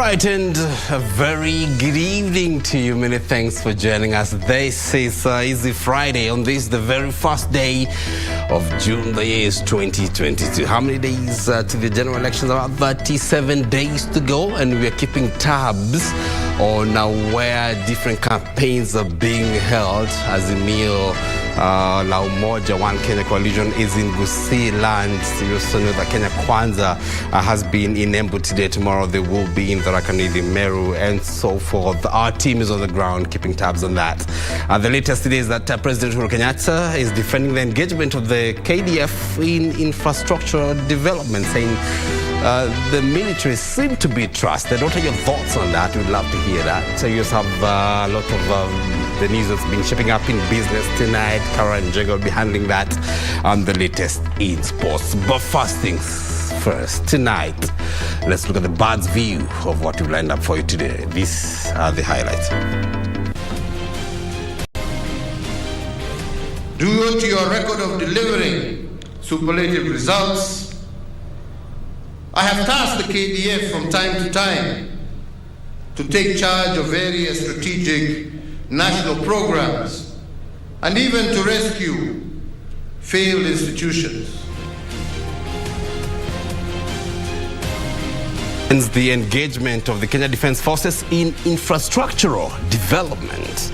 Right, and a very good evening to you. Many thanks for joining us. This is Easy Friday on this, the very first day of June. The year is 2022. How many days to the general elections? About 37 days to go, and we are keeping tabs on where different campaigns are being held. Azimio, La Umoja, One Kenya Coalition is in Gusii land. You also know that Kenya Kwanza has been in Embu today. Tomorrow they will be in Tharaka-Nithi, Meru, and so forth. Our team is on the ground keeping tabs on that. The latest today is that President Uhuru Kenyatta is defending the engagement of the KDF in infrastructure development, saying the military seem to be trusted. What are your thoughts on that? We'd love to hear that. So you also have a lot of the news that's been shaping up in business tonight. Kara and Jago will be handling that on the latest in sports. But first things first, tonight, let's look at the bird's view of what we've lined up for you today. These are the highlights. Due to your record of delivering superlative results, I have tasked the KDF from time to time to take charge of various strategic national programs and even to rescue failed institutions. The engagement of the Kenya Defence Forces in infrastructural development.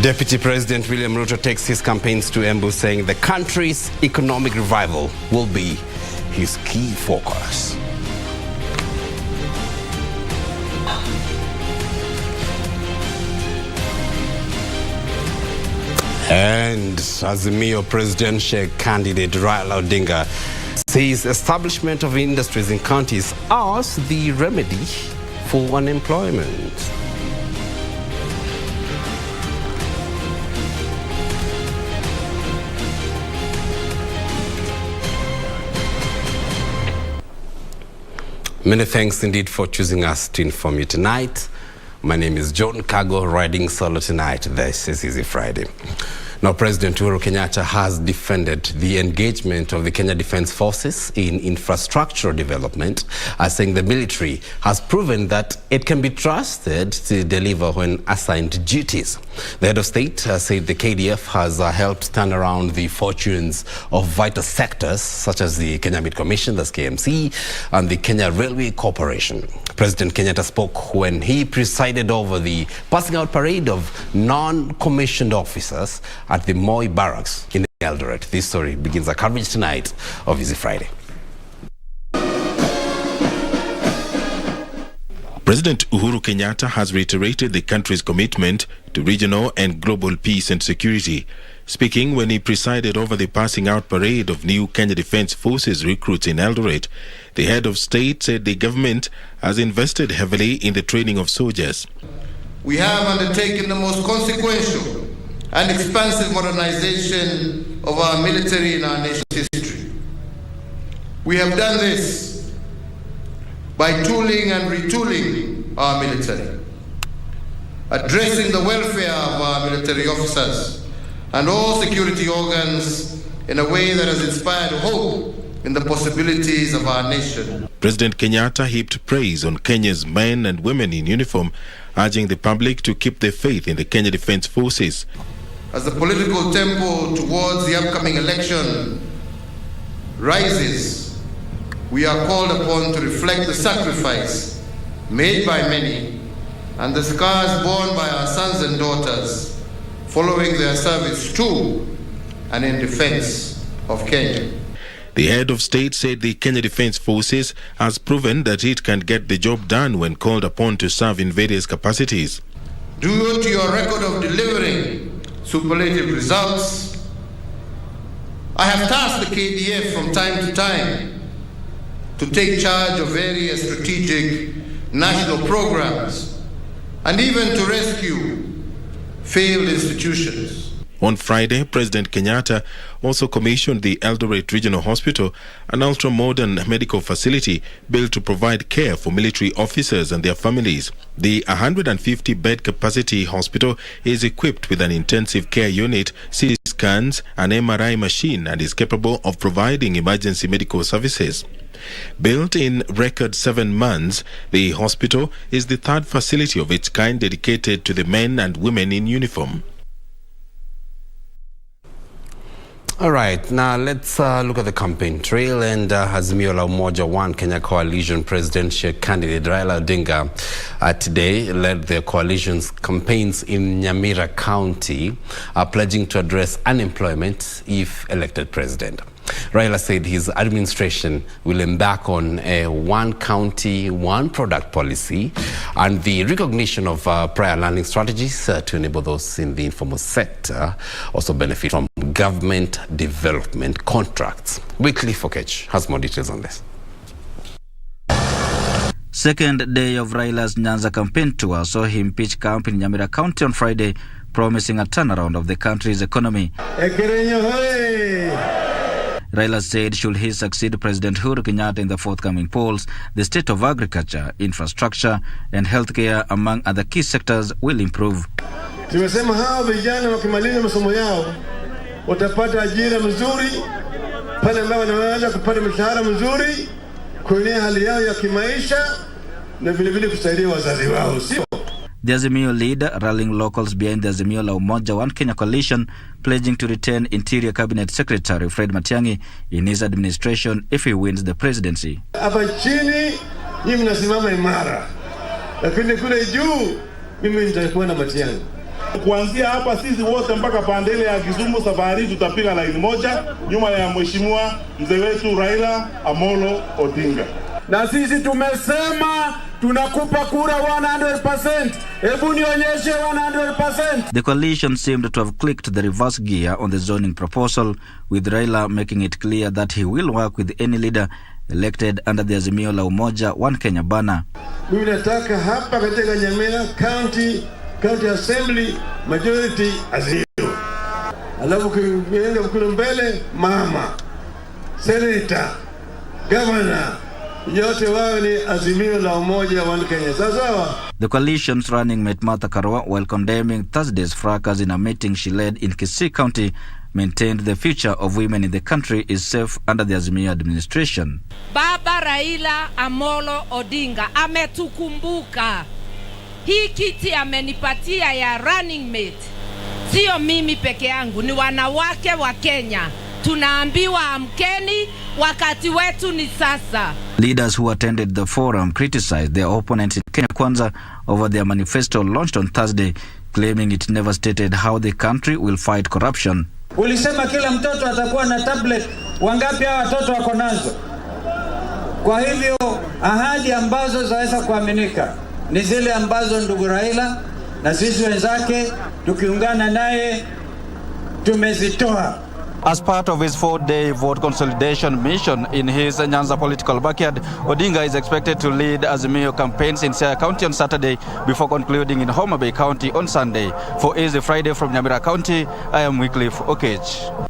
Deputy President William Ruto takes his campaigns to Embu, saying the country's economic revival will be his key focus. And Azimio presidential candidate Raila Odinga says establishment of industries in counties is the remedy for unemployment. Many thanks indeed for choosing us to inform you tonight. My name is John Kago, riding solo tonight. This is Easy Friday. Now, President Uhuru Kenyatta has defended the engagement of the Kenya Defence Forces in infrastructural development, saying the military has proven that it can be trusted to deliver when assigned duties. The head of state said the KDF has helped turn around the fortunes of vital sectors such as the Kenya Meat Commission, that's KMC, and the Kenya Railway Corporation. President Kenyatta spoke when he presided over the passing out parade of non-commissioned officers at the Moi Barracks in Eldoret. This story begins our coverage tonight of Easy Friday. President Uhuru Kenyatta has reiterated the country's commitment to regional and global peace and security. Speaking when he presided over the passing out parade of new Kenya Defence Forces recruits in Eldoret, the head of state said the government has invested heavily in the training of soldiers. We have undertaken the most consequential and expansive modernization of our military in our nation's history. We have done this by tooling and retooling our military, addressing the welfare of our military officers and all security organs in a way that has inspired hope in the possibilities of our nation. President Kenyatta heaped praise on Kenya's men and women in uniform, urging the public to keep their faith in the Kenya Defence Forces. As the political tempo towards the upcoming election rises, we are called upon to reflect the sacrifice made by many and the scars borne by our sons and daughters following their service to and in defense of Kenya. The head of state said the Kenya Defence Forces has proven that it can get the job done when called upon to serve in various capacities. Due to your record of delivering superlative results, I have tasked the KDF from time to time to take charge of various strategic national programs and even to rescue failed institutions. On Friday, President Kenyatta also commissioned the Eldoret Regional Hospital, an ultra-modern medical facility built to provide care for military officers and their families. The 150-bed capacity hospital is equipped with an intensive care unit, CT scans, an MRI machine, and is capable of providing emergency medical services. Built in record 7 months, the hospital is the third facility of its kind dedicated to the men and women in uniform. All right, now let's look at the campaign trail. And Azimio la Umoja One Kenya Coalition presidential candidate Raila Odinga today led the coalition's campaigns in Nyamira County, pledging to address unemployment if elected president. Raila said his administration will embark on a one county, one product policy and the recognition of prior learning strategies to enable those in the informal sector also benefit from government development contracts. Weekly Fokech has more details on this. Second day of Raila's Nyanza campaign tour saw him pitch camp in Nyamira County on Friday, promising a turnaround of the country's economy. Raila said should he succeed President Uhuru Kenyatta in the forthcoming polls, the state of agriculture, infrastructure and healthcare, among other key sectors, will improve. Tumesema hao vijana wakimaliza masomo yao watapata ajira mzuri pale ambapo wanaweza kupata mshahara mzuri, kuinua hali yao ya kimaisha na vile vile kusaidia wazazi wao, sio? The Azimio leader rallying locals behind the Azimio la Umoja One Kenya coalition, pledging to retain Interior Cabinet Secretary Fred Matiang'i in his administration if he wins the presidency. Hapa chini mimi nasimama imara, lakini kule juu mimi nitakuwa na Matiang'i. Kuanzia hapa sisi wote mpaka Pandele ya Kisumu safari tutapiga laini moja nyuma ya mheshimiwa mzee wetu Raila Amolo Odinga. Na sisi tumesema tunakupa kura 100%. Hebu nionyeshe 100%. The coalition seemed to have clicked the reverse gear on the zoning proposal, with Raila making it clear that he will work with any leader elected under the Azimio la Umoja One Kenya banner. Mimi nataka hapa katika Nyamira County Assembly majority Azimio. Alafu kienda kule mbele mama, senator, governor, yote wao ni Azimio la Umoja One Kenya. Sawa. The coalition's running mate Martha Karua, while condemning Thursday's fracas in a meeting she led in Kisii County, maintained the future of women in the country is safe under the Azimio administration. Baba Raila Amolo Odinga ametukumbuka. Hii kiti amenipatia ya running mate. Sio mimi peke yangu, ni wanawake wa Kenya. Tunaambiwa amkeni, wakati wetu ni sasa. Leaders who attended the forum criticized their opponents in Kenya Kwanza over their manifesto launched on Thursday, claiming it never stated how the country will fight corruption. Ulisema kila mtoto atakuwa na tablet. Wangapi hao watoto wako nazo? Kwa hivyo ahadi ambazo zaweza kuaminika ni zile ambazo ndugu Raila na sisi wenzake tukiungana naye tumezitoa. As part of his 4-day vote consolidation mission in his Nyanza political backyard, Odinga is expected to lead Azimio campaigns in Siaya County on Saturday before concluding in Homa Bay County on Sunday. For Easy Friday from Nyamira County, I am Wycliffe Okech.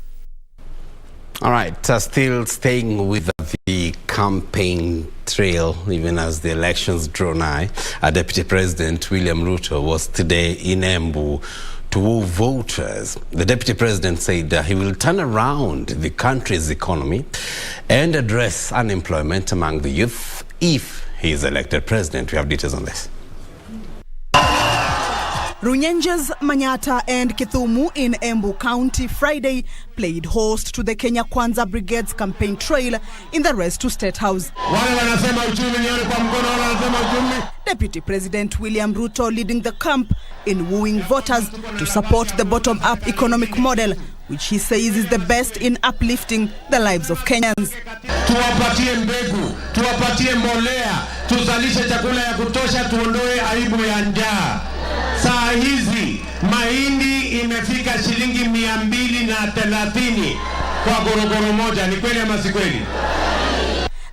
All right, still staying with the campaign trail, even as the elections draw nigh, Deputy President William Ruto was today in Embu to woo voters. The Deputy President said he will turn around the country's economy and address unemployment among the youth if he is elected president. We have details on this. Runyenjes, Manyata and Kithumu in Embu County Friday played host to the Kenya Kwanza Brigade's campaign trail in the Rest to State House. Deputy President William Ruto leading the camp in wooing voters to support the bottom-up economic model, which he says is the best in uplifting the lives of Kenyans. Tuwapatie mbegu, tuwapatie mbolea, tuzalishe chakula ya kutosha, tuondoe aibu ya njaa. Saa hizi mahindi imefika shilingi 230 kwa gorogoro moja. Ni kweli ama si kweli?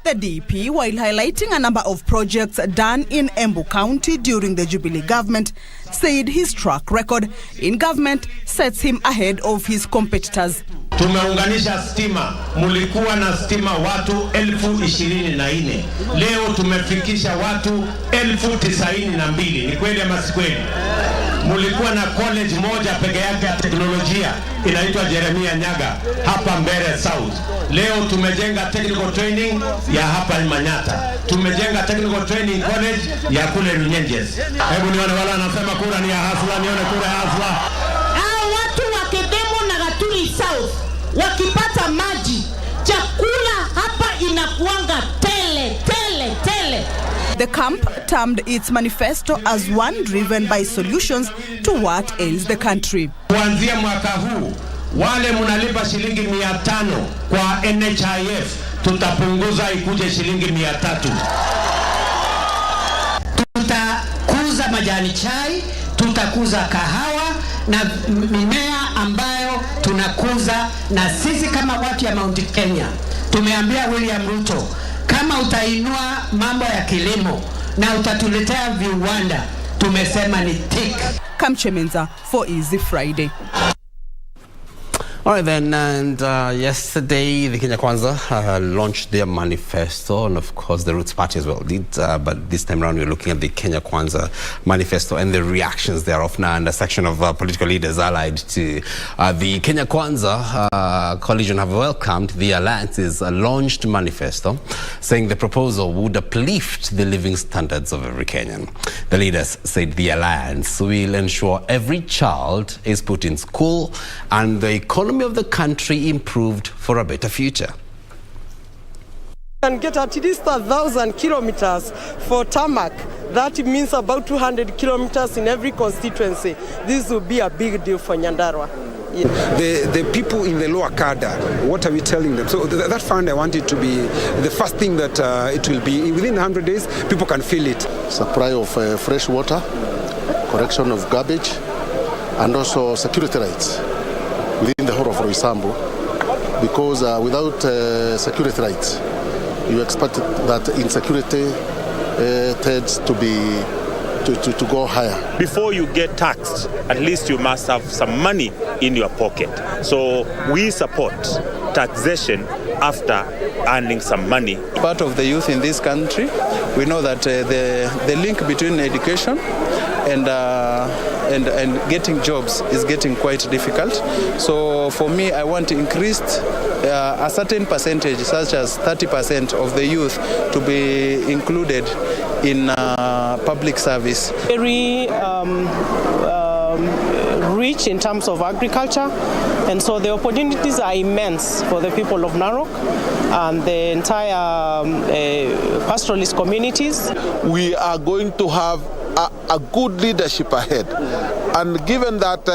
The DP, while highlighting a number of projects done in Embu County during the Jubilee government, said his track record in government sets him ahead of his competitors. Tumeunganisha stima, mulikuwa na stima watu 24,000. Leo tumefikisha watu 92,000. Ni kweli ama si kweli? Mulikuwa na college moja peke yake ya teknolojia inaitwa Jeremia Nyaga hapa Mbere South. Leo tumejenga technical training ya hapa Manyata. Tumejenga technical training college ya kule Runyenjes. Hebu nione wala anasema kura ni ya hasla, nione kura ya hasla. Hao watu wa Kedemo na Gatuli South wakipata maji, chakula hapa inakuanga tele. The camp termed its manifesto as one driven by solutions to what ails the country. Kuanzia mwaka huu, wale munalipa shilingi 500 kwa NHIF, tutapunguza ikuje shilingi 300. Tutakuza majani chai, tutakuza kahawa na mimea ambayo tunakuza, na sisi kama watu ya Mount Kenya tumeambia William Ruto, kama utainua mambo ya kilimo na utatuletea viwanda, tumesema ni tick. Kamchemenza for Easy Friday. All right then, and yesterday the Kenya Kwanza launched their manifesto, and of course the Roots Party as well did, but this time around we're looking at the Kenya Kwanza manifesto and the reactions thereof now, and a section of political leaders allied to the Kenya Kwanza coalition have welcomed the alliance's launched manifesto, saying the proposal would uplift the living standards of every Kenyan. The leaders said the alliance will ensure every child is put in school and the economy of the country improved for a better future. And get at least 1,000 kilometers for tarmac. That means about 200 kilometers in every constituency. This will be a big deal for Nyandarua. Yeah. The people in the lower cadre, what are we telling them? So that fund, I want it to be the first thing that it will be. Within 100 days, people can feel it. Supply of fresh water, correction of garbage, and also security rights within the whole of Roysambu, because without security rights, you expect that insecurity tends to go higher. Before you get taxed, at least you must have some money in your pocket. So we support taxation after earning some money. Part of the youth in this country, we know that the link between education and getting jobs is getting quite difficult. So for me, I want increased a certain percentage, such as 30% of the youth, to be included in public service. Very rich in terms of agriculture, and so the opportunities are immense for the people of Narok and the entire pastoralist communities. We are going to have a good leadership ahead, and given that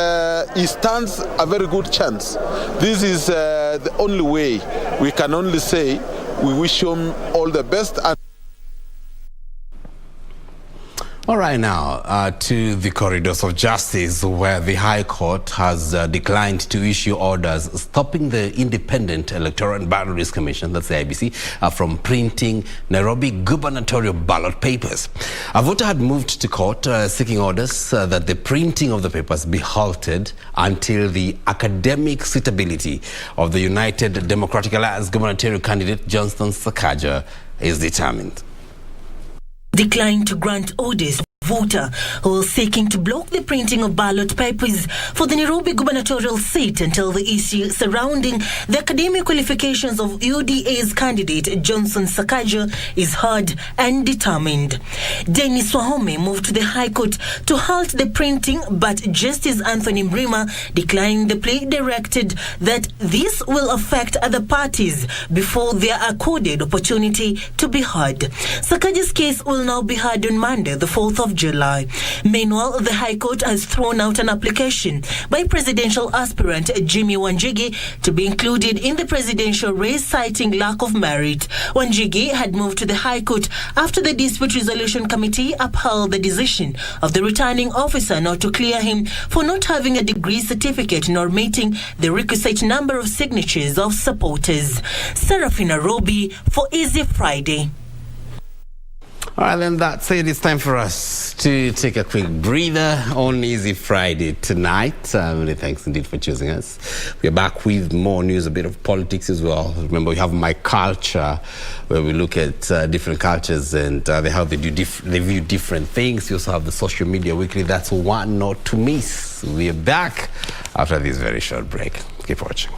he stands a very good chance, this is the only way. We can only say we wish him all the best. All right, now to the corridors of justice, where the High Court has declined to issue orders stopping the Independent Electoral and Boundaries Commission, that's the IBC, from printing Nairobi gubernatorial ballot papers. A voter had moved to court seeking orders that the printing of the papers be halted until the academic suitability of the United Democratic Alliance gubernatorial candidate Johnson Sakaja is determined. Declined to grant orders. Voter who was seeking to block the printing of ballot papers for the Nairobi gubernatorial seat until the issue surrounding the academic qualifications of UDA's candidate Johnson Sakaja is heard and determined. Dennis Wahome moved to the High Court to halt the printing, but Justice Anthony Mrima declined the plea, directed that this will affect other parties before they are accorded opportunity to be heard. Sakaja's case will now be heard on Monday, the 4th of of July. Meanwhile, the High Court has thrown out an application by presidential aspirant Jimmy Wanjigi to be included in the presidential race, citing lack of merit. Wanjigi had moved to the High Court after the Dispute Resolution Committee upheld the decision of the returning officer not to clear him for not having a degree certificate nor meeting the requisite number of signatures of supporters. Serafina Robi for Easy Friday. All right, then that's it. It's time for us to take a quick breather on Easy Friday tonight. Many thanks indeed for choosing us. We're back with more news, a bit of politics as well. Remember, we have My Culture, where we look at different cultures and how they view different things. We also have the Social Media Weekly. That's one not to miss. We're back after this very short break. Keep watching.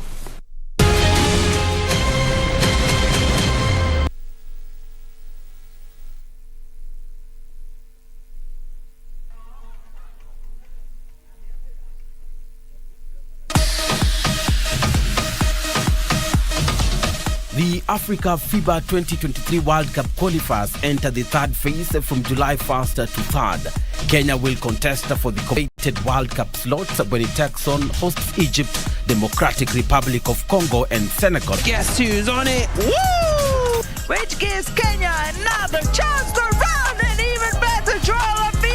The Africa FIBA 2023 World Cup qualifiers enter the third phase from July 1st to 3rd. Kenya will contest for the coveted World Cup slots when it takes on hosts Egypt, Democratic Republic of Congo and Senegal. Guess who's on it? Woo! Which gives Kenya another chance to run an even better trophy!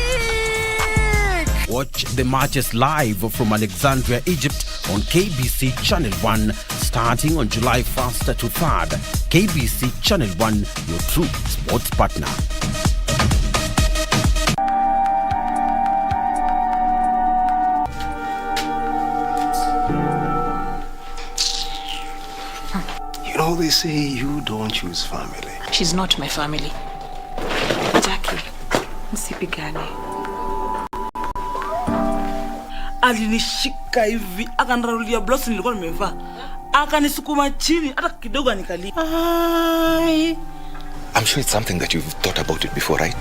Watch the matches live from Alexandria, Egypt on KBC Channel 1 starting on July 1st to 3rd. KBC Channel 1, your true sports partner. You know, they say you don't choose family. She's not my family. Jackie, msipigane. Alinishika hivi, akanirarulia blouse nilikuwa nimevaa. Akanisukuma chini, hata kidogo nikalia. I'm sure it's something that you've thought about it before, right?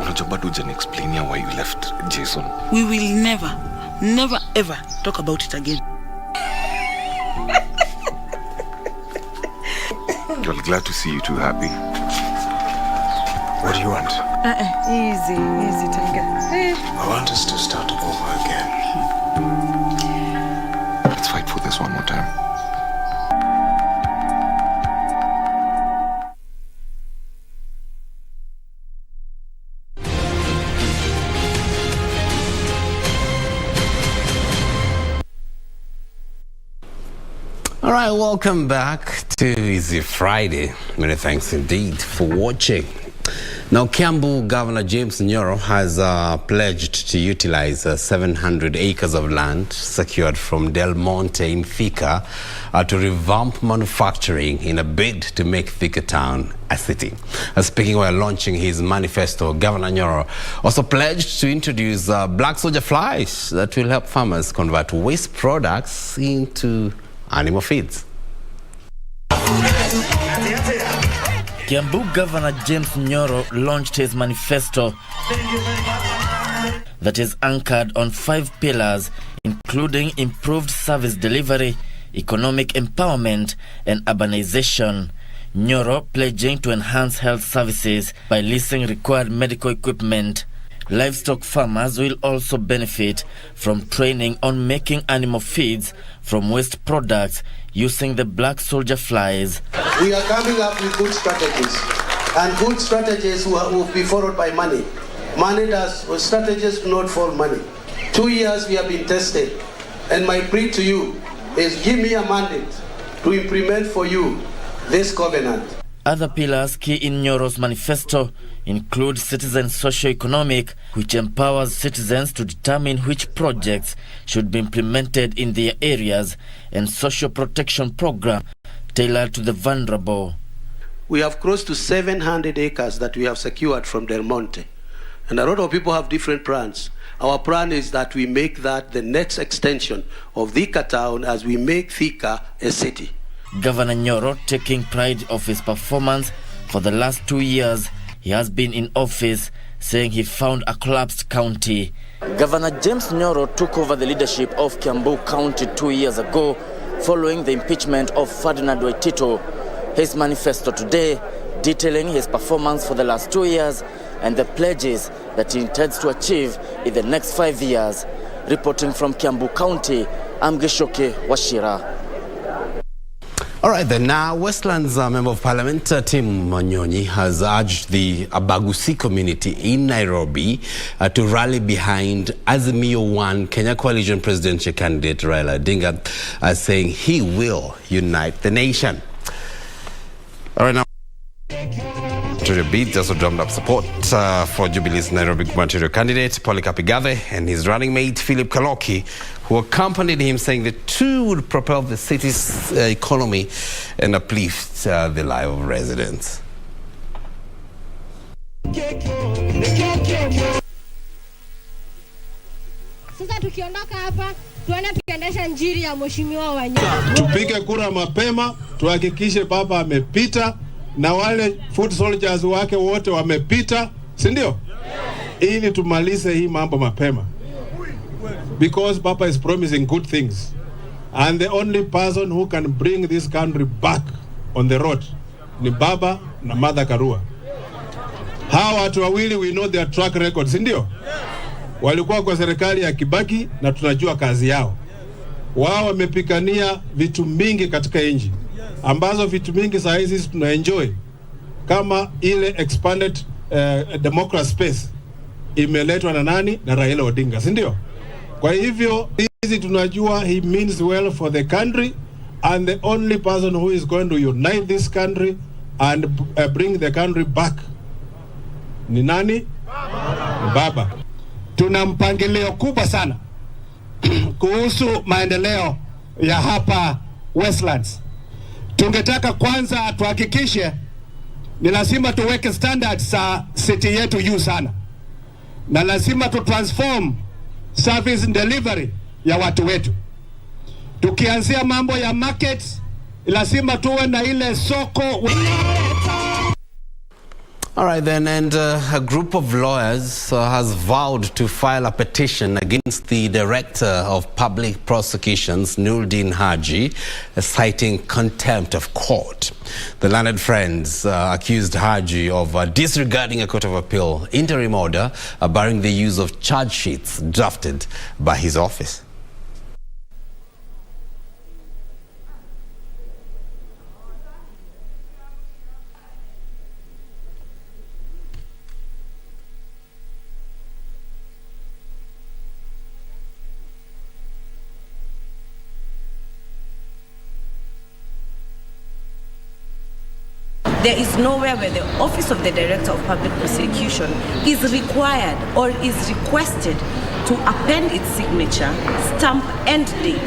Unajua bado hujaniexplainia why you left Jason. We will never ever talk about it again. Well, glad to see you two happy. What do you want? Easy, Tiger. I want us to start over again. Let's fight for this one more time. All right, welcome back to Easy Friday. Many thanks indeed for watching. Now, Kiambu Governor James Nyoro has pledged to utilize 700 acres of land secured from Del Monte in Thika to revamp manufacturing in a bid to make Thika Town a city. Speaking while launching his manifesto, Governor Nyoro also pledged to introduce black soldier flies that will help farmers convert waste products into animal feeds. Kiambu Governor James Nyoro launched his manifesto that is anchored on 5 pillars, including improved service delivery, economic empowerment, and urbanization. Nyoro pledging to enhance health services by leasing required medical equipment. Livestock farmers will also benefit from training on making animal feeds from waste products using the black soldier flies. We are coming up with good strategies, and good strategies will be followed by money. Strategies do not follow money. 2 years we have been tested, and my plea to you is give me a mandate to implement for you this covenant. Other pillars key in Nyoro's manifesto include citizen socio-economic, which empowers citizens to determine which projects should be implemented in their areas, and social protection program tailored to the vulnerable. We have close to 700 acres that we have secured from Del Monte, and a lot of people have different plans. Our plan is that we make that the next extension of Thika Town as we make Thika a city. Governor Nyoro taking pride of his performance. For the last 2 years, he has been in office, saying he found a collapsed county. Governor James Nyoro took over the leadership of Kiambu County 2 years ago, following the impeachment of Ferdinand Waitito. His manifesto today, detailing his performance for the last 2 years and the pledges that he intends to achieve in the next 5 years. Reporting from Kiambu County, I'm Geshoke Washira. All right, then now, Westlands Member of Parliament Tim Manyonyi has urged the Abagusi community in Nairobi to rally behind Azimio 1 Kenya Coalition presidential candidate Raila Odinga, saying he will unite the nation. All right, now, Ontario Beat also drummed up support for Jubilee's Nairobi gubernatorial candidate Polycarp Igathe and his running mate Philip Kaloki, who accompanied him, saying the two would propel the city's economy and uplift the life of residents. Sasa tukiondoka hapa tuone tukiendesha njiri ya mheshimiwa Wanyama. Tupige kura mapema, tuhakikishe baba amepita na wale foot soldiers wake wote wamepita, si ndio? Ili tumalize hii mambo mapema. Because Papa is promising good things. And the only person who can bring this country back on the road ni Baba na Mother Karua. Hawa watu wawili, we know their track record, si ndio? Walikuwa kwa serikali ya Kibaki na tunajua kazi yao. Wao wamepigania vitu mingi katika nchi, ambazo vitu mingi saa hizi tunaenjoy, kama ile expanded democracy space imeletwa na nani? Na Raila Odinga, si ndio? Kwa hivyo hizi tunajua he means well for the country, and the only person who is going to unite this country and bring the country back ni nani? Baba. Tuna mpangilio kubwa sana kuhusu maendeleo ya hapa Westlands. Tungetaka kwanza tuhakikishe ni lazima tuweke standards za city yetu juu sana, na lazima tu transform service delivery ya watu wetu. Tukianzia mambo ya markets, lazima tuwe na ile soko. All right then, and a group of lawyers has vowed to file a petition against the Director of Public Prosecutions, Nuruddin Haji, citing contempt of court. The Learned Friends accused Haji of disregarding a Court of Appeal interim order barring the use of charge sheets drafted by his office. There is nowhere where the Office of the Director of Public Prosecution is required or is requested to append its signature, stamp, and date.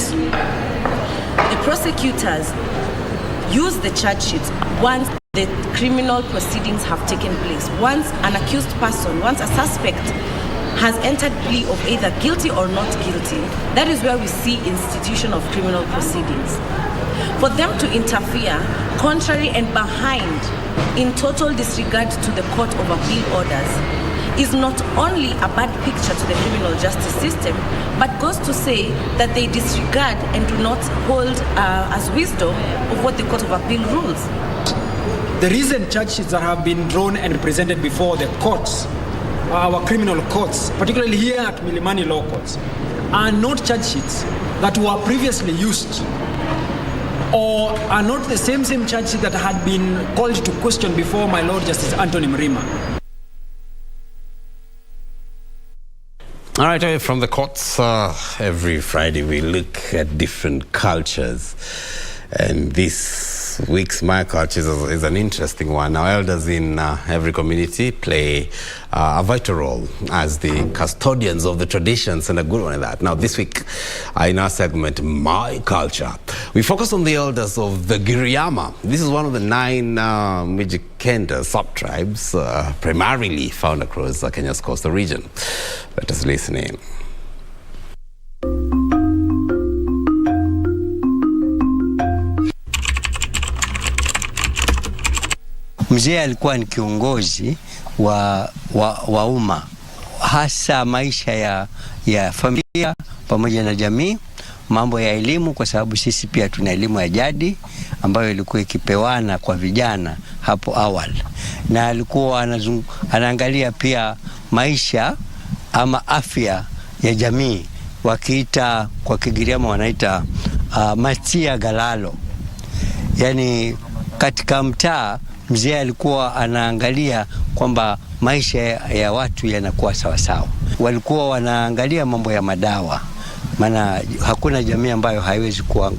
The prosecutors use the charge sheets once the criminal proceedings have taken place. Once an accused person, once a suspect has entered plea of either guilty or not guilty, that is where we see institution of criminal proceedings. For them to interfere, contrary and behind, in total disregard to the Court of Appeal orders, is not only a bad picture to the criminal justice system, but goes to say that they disregard and do not hold as wisdom of what the Court of Appeal rules. The recent charge sheets that have been drawn and presented before the courts, our criminal courts, particularly here at Milimani Law Courts, are not charge sheets that were previously used, or are not the same charge sheet that had been called to question before my Lord Justice Anthony Mrima. All right, from the courts, every Friday we look at different cultures. And this week's My Culture is an interesting one. Now, elders in every community play a vital role as the custodians of the traditions, and a good one at that. Now, this week, in our segment, My Culture, we focus on the elders of the Giriama. This is one of the 9 Mijikenda sub-tribes, primarily found across Kenya's coastal region. Let us listen in. Mzee alikuwa ni kiongozi wa umma, hasa maisha ya familia pamoja na jamii, mambo ya elimu, kwa sababu sisi pia tuna elimu ya jadi ambayo ilikuwa ikipewana kwa vijana hapo awali, na alikuwa anaangalia pia maisha ama afya ya jamii, wakiita kwa Kigiriama wanaita matia galalo. Yani katika mtaa mzee alikuwa anaangalia kwamba maisha ya watu yanakuwa sawasawa. Walikuwa wanaangalia mambo ya madawa, maana hakuna jamii ambayo haiwezi kuwa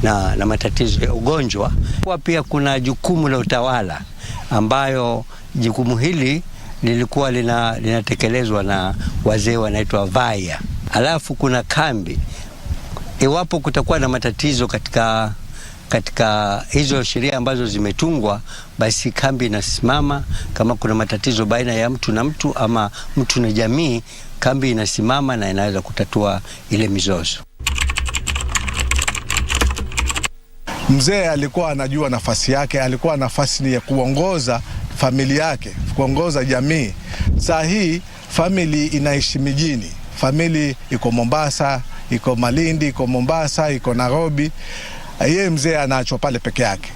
na matatizo ya ugonjwa. Kwa pia kuna jukumu la utawala, ambayo jukumu hili lilikuwa linatekelezwa na wazee wanaitwa vaya. Alafu kuna kambi. Iwapo kutakuwa na matatizo katika hizo sheria ambazo zimetungwa, basi kambi inasimama. Kama kuna matatizo baina ya mtu na mtu ama mtu na jamii, kambi inasimama na inaweza kutatua ile mizozo. Mzee alikuwa anajua nafasi yake, alikuwa nafasi ya kuongoza familia yake, kuongoza jamii. Saa hii family inaishi mijini. Family iko Mombasa, iko Malindi, iko Mombasa, iko Nairobi. Yeye mzee anaachwa pale peke yake.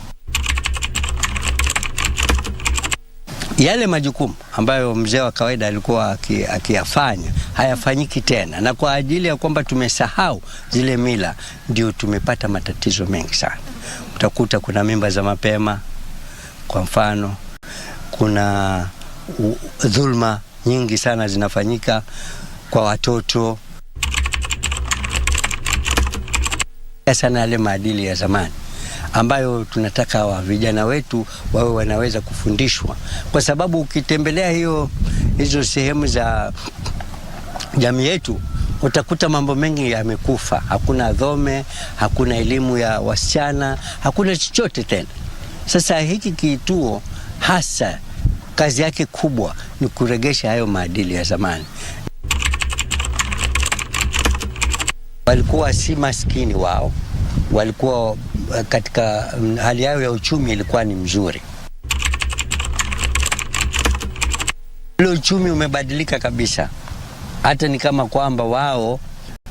Yale majukumu ambayo mzee wa kawaida alikuwa akiyafanya hayafanyiki tena, na kwa ajili ya kwamba tumesahau zile mila, ndio tumepata matatizo mengi sana. Utakuta kuna mimba za mapema, kwa mfano, kuna dhulma nyingi sana zinafanyika kwa watoto. Sana yale maadili ya zamani ambayo tunataka wa vijana wetu wawe wanaweza kufundishwa, kwa sababu ukitembelea hizo sehemu za jamii yetu utakuta mambo mengi yamekufa. Hakuna dhome, hakuna elimu ya wasichana, hakuna chochote tena. Sasa hiki kituo hasa kazi yake kubwa ni kuregesha hayo maadili ya zamani. Walikuwa si maskini wao, walikuwa katika hali yao ya uchumi ilikuwa ni mzuri. Ule uchumi umebadilika kabisa. Hata ni kama kwamba wao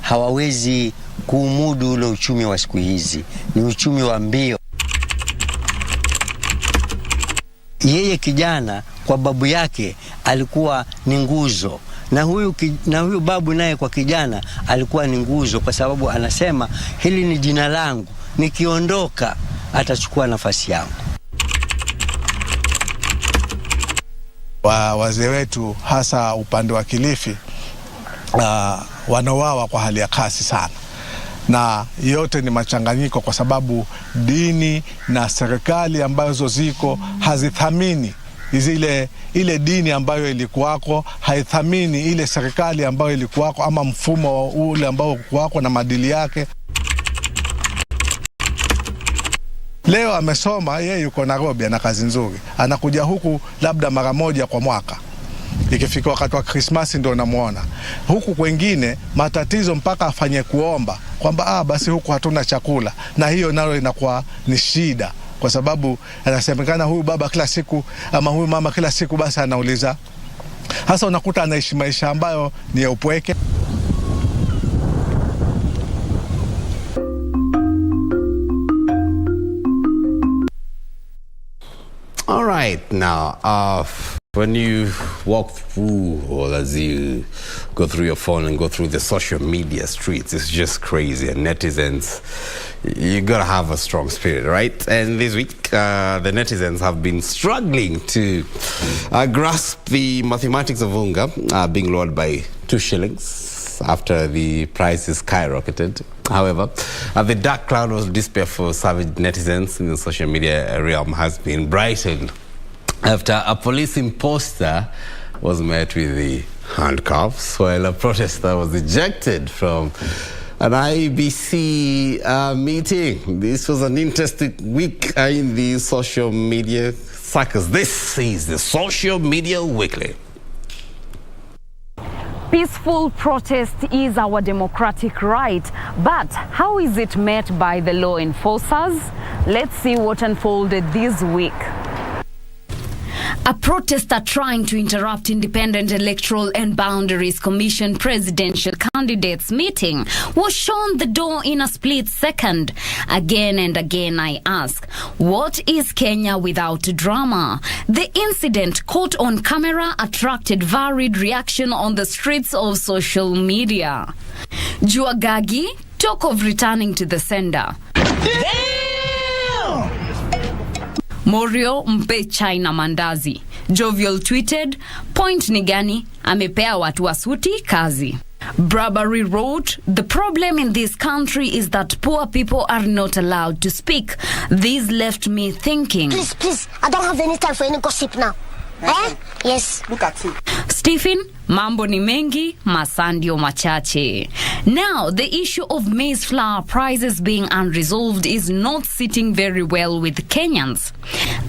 hawawezi kuumudu ule uchumi wa siku hizi. Ni uchumi wa mbio. Yeye kijana kwa babu yake alikuwa ni nguzo. Na huyu babu naye kwa kijana alikuwa ni nguzo, kwa sababu anasema hili ni jina langu, nikiondoka atachukua nafasi yangu. Wazee wetu hasa upande wa Kilifi wanawawa kwa hali ya kasi sana, na yote ni machanganyiko, kwa sababu dini na serikali ambazo ziko hazithamini ile dini ambayo ilikuwako, haithamini ile serikali ambayo ilikuwako ama mfumo ule ambao ulikuwako na maadili yake. Leo amesoma, yeye yuko Nairobi, ana kazi nzuri, anakuja huku labda mara moja kwa mwaka. Ikifika wakati wa Christmas ndio namuona. Huku kwingine matatizo mpaka afanye kuomba kwamba basi huku hatuna chakula, na hiyo nalo inakuwa ni shida, kwa sababu anasemekana huyu baba kila siku ama huyu mama kila siku basi anauliza. Hasa unakuta anaishi maisha ambayo ni ya upweke. All right, now, when you walk through, or as you go through your phone and go through the social media streets, it's just crazy. And netizens, you gotta have a strong spirit, right? And this week, the netizens have been struggling to grasp the mathematics of unga being lowered by 2 shillings after the prices skyrocketed. However, the dark cloud of despair for savage netizens in the social media realm has been brightened after a police imposter was met with the handcuffs, while a protester was ejected from an IBC meeting. This was an interesting week in the social media circles. This is the Social Media Weekly. Peaceful protest is our democratic right, but how is it met by the law enforcers? Let's see what unfolded this week. A protester trying to interrupt Independent Electoral and Boundaries Commission presidential candidates meeting was shown the door in a split second. Again and again I ask, what is Kenya without drama? The incident caught on camera attracted varied reaction on the streets of social media. Juagagi talk of returning to the sender. Morio mpe China mandazi. Jovial tweeted, point ni gani, amepea watu wa suti kazi. Brabary wrote, the problem in this country is that poor people are not allowed to speak. This left me thinking. Please, I don't have any time for any gossip now. Yes. Look at it. Stephen, mambo ni mengi, masandio machache. Now, the issue of maize flour prices being unresolved is not sitting very well with Kenyans.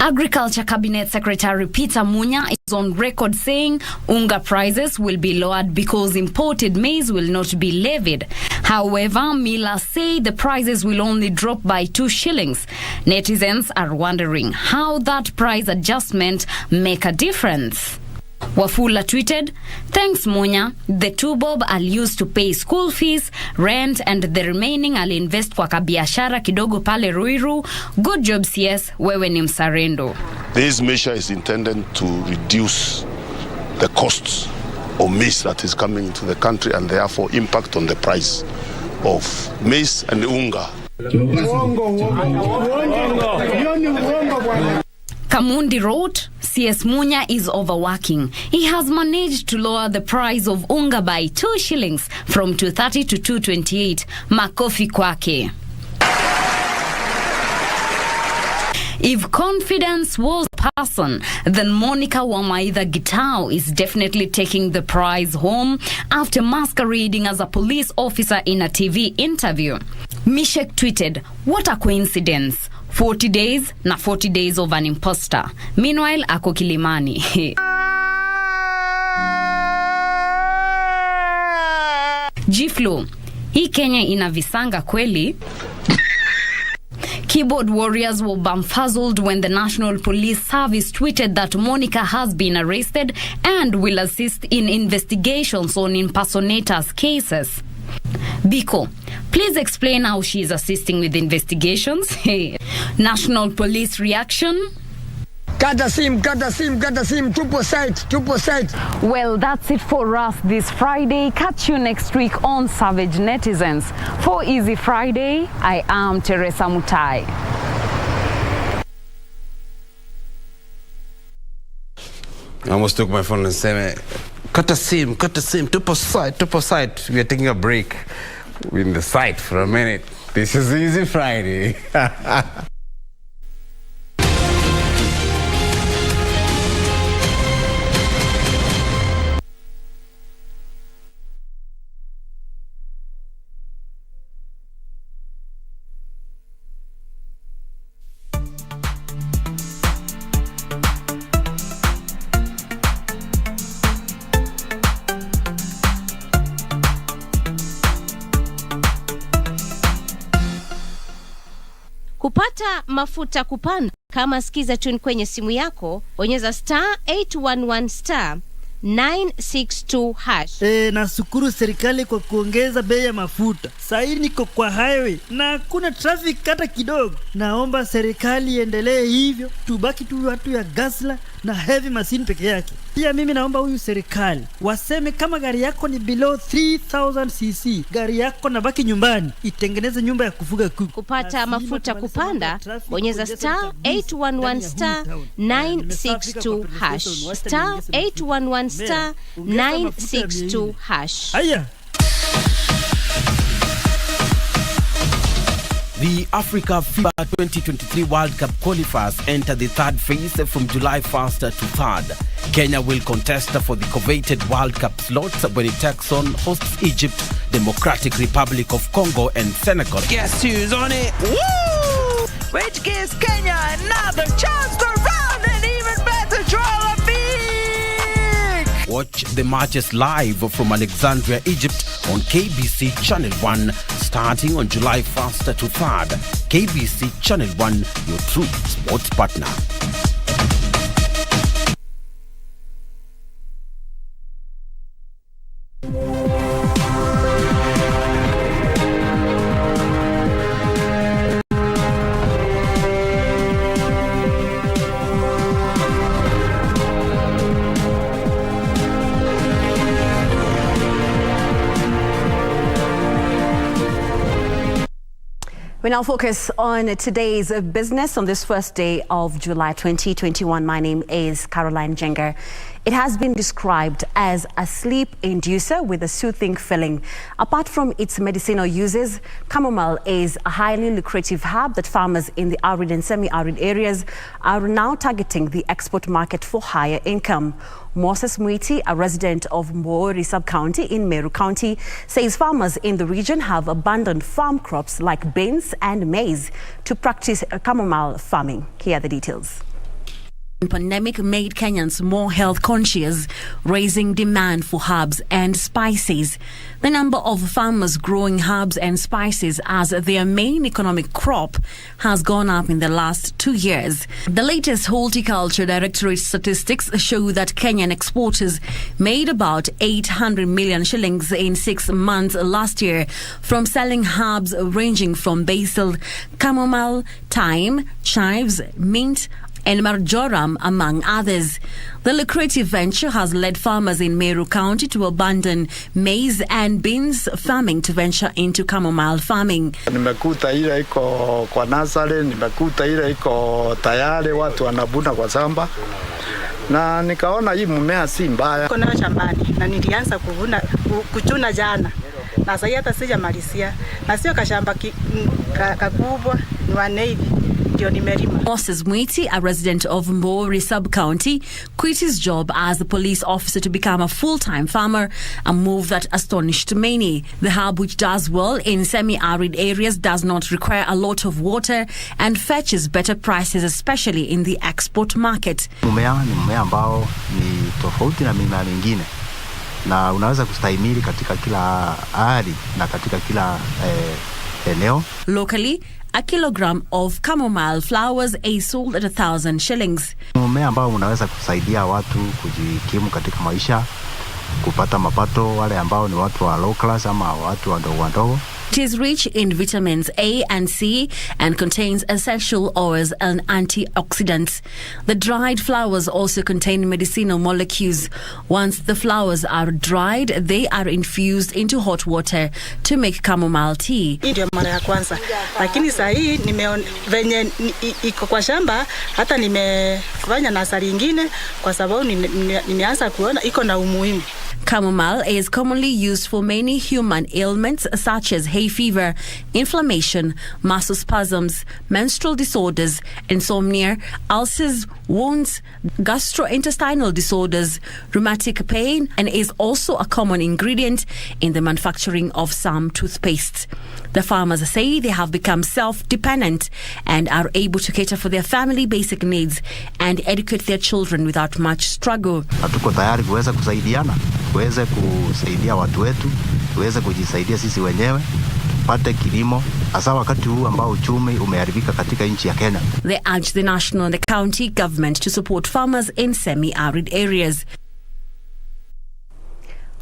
Agriculture Cabinet Secretary Peter Munya is on record saying unga prices will be lowered because imported maize will not be levied. However, millers say the prices will only drop by 2 shillings. Netizens are wondering how that price adjustment make a difference. Wafula tweeted, thanks Munya, the 2 bob I'll use to pay school fees, rent and the remaining I'll invest kwa kabiashara kidogo pale Ruiru. Good job CS, wewe ni msarendo. This measure is intended to reduce the costs of maize that is coming into the country and therefore impact on the price of maize and unga. Kamundi wrote, CS Munya is overworking. He has managed to lower the price of unga by 2 shillings from 230 to 228. Makofi kwake. If confidence was a person, then Monica Wamaitha Gitau is definitely taking the prize home after masquerading as a police officer in a TV interview. Mishek tweeted, what a coincidence. 40 days na 40 days of an imposter. Meanwhile, ako Kilimani. G-Flow, hii Kenya ina visanga kweli? Keyboard warriors were bamfuzzled when the National Police Service tweeted that Monica has been arrested and will assist in investigations on impersonators cases. Biko, please explain how she is assisting with investigations. National Police reaction? Kata sim, tupo site. Well, that's it for us this Friday. Catch you next week on Savage Netizens. For Easy Friday, I am Teresa Mutai. I almost took my phone and said, Kata sim, tupo site. We are taking a break. We're in the site for a minute. This is Easy Friday. Kupata mafuta kupanda, kama sikiza tune kwenye simu yako, bonyeza *811 *962 hash. Nashukuru serikali kwa kuongeza bei ya mafuta. Sasa niko kwa highway na hakuna traffic hata kidogo. Naomba serikali iendelee hivyo, tubaki tu watu ya gasla na heavy machine peke yake. Pia mimi naomba huyu serikali waseme kama gari yako ni below 3000 cc, gari yako na baki nyumbani, itengeneze nyumba ya kufuga kuku. Kupata mafuta kupanda, bonyeza *811 *962 hash. *811 *962 hash. Haya. The Africa FIBA 2023 World Cup qualifiers enter the third phase from July 1st to 3rd. Kenya will contest for the coveted World Cup slots when it takes on hosts Egypt, Democratic Republic of Congo and Senegal. Guess who's on it? Woo! Which gives Kenya another chance to run an even better draw a big. Watch the matches live from Alexandria, Egypt on KBC Channel 1 starting on July 1st to 3rd. KBC Channel 1, your true sports partner. We now focus on today's business on this first day of July 2021. My name is Caroline Jenger. It has been described as a sleep inducer with a soothing feeling. Apart from its medicinal uses, chamomile is a highly lucrative herb that farmers in the arid and semi-arid areas are now targeting the export market for higher income. Moses Mwiti, a resident of Mbori sub-county in Meru County, says farmers in the region have abandoned farm crops like beans and maize to practice chamomile farming. Here are the details. The pandemic made Kenyans more health conscious, raising demand for herbs and spices. The number of farmers growing herbs and spices as their main economic crop has gone up in the last 2 years. The latest Horticulture Directorate statistics show that Kenyan exporters made about 800 million shillings in 6 months last year from selling herbs ranging from basil, chamomile, thyme, chives, mint, and marjoram, among others. The lucrative venture has led farmers in Meru County to abandon maize and beans farming to venture into chamomile farming. Nimekuta ile iko kwa nasale, nimekuta ile iko tayari watu wanabuna kwa shamba. Na nikaona hii mmea si mbaya. Kuna shambani na nilianza kuchuna jana. Na sasa hata sijamalizia. Na sio kashamba kakubwa ni waneivi. Moses Mwiti, a resident of Mbori sub-county, quit his job as a police officer to become a full-time farmer, a move that astonished many. The herb, which does well in semi-arid areas, does not require a lot of water and fetches better prices, especially in the export market. Mmea ni mmea ambao ni tofauti na mimea mingine na unaweza kustahimili katika kila hali na katika kila eneo. Locally, a kilogram of chamomile flowers is sold at 1,000 shillings. Mmea ambao unaweza kusaidia watu kujikimu katika maisha, kupata mapato, wale ambao ni watu wa low class ama watu wadogo. It is rich in vitamins A and C and contains essential oils and antioxidants. The dried flowers also contain medicinal molecules. Once the flowers are dried, they are infused into hot water to make chamomile tea. Ndio mara ya kwanza. Lakini sasa hii venye iko kwa shamba, hata nimefanya nasari nyingine kwa sababu nimeanza kuona iko na umuhimu. Chamomile is commonly used for many human ailments such as hay fever, inflammation, muscle spasms, menstrual disorders, insomnia, ulcers, wounds, gastrointestinal disorders, rheumatic pain, and is also a common ingredient in the manufacturing of some toothpastes. The farmers say they have become self-dependent and are able to cater for their family basic needs and educate their children without much struggle. Hatuko tayari kuweza kusaidiana, tuweze kusaidia watu wetu, tuweze kujisaidia sisi wenyewe, tupate kilimo hasa wakati huu ambao uchumi umeharibika katika nchi ya Kenya. They urge the national and the county government to support farmers in semi-arid areas.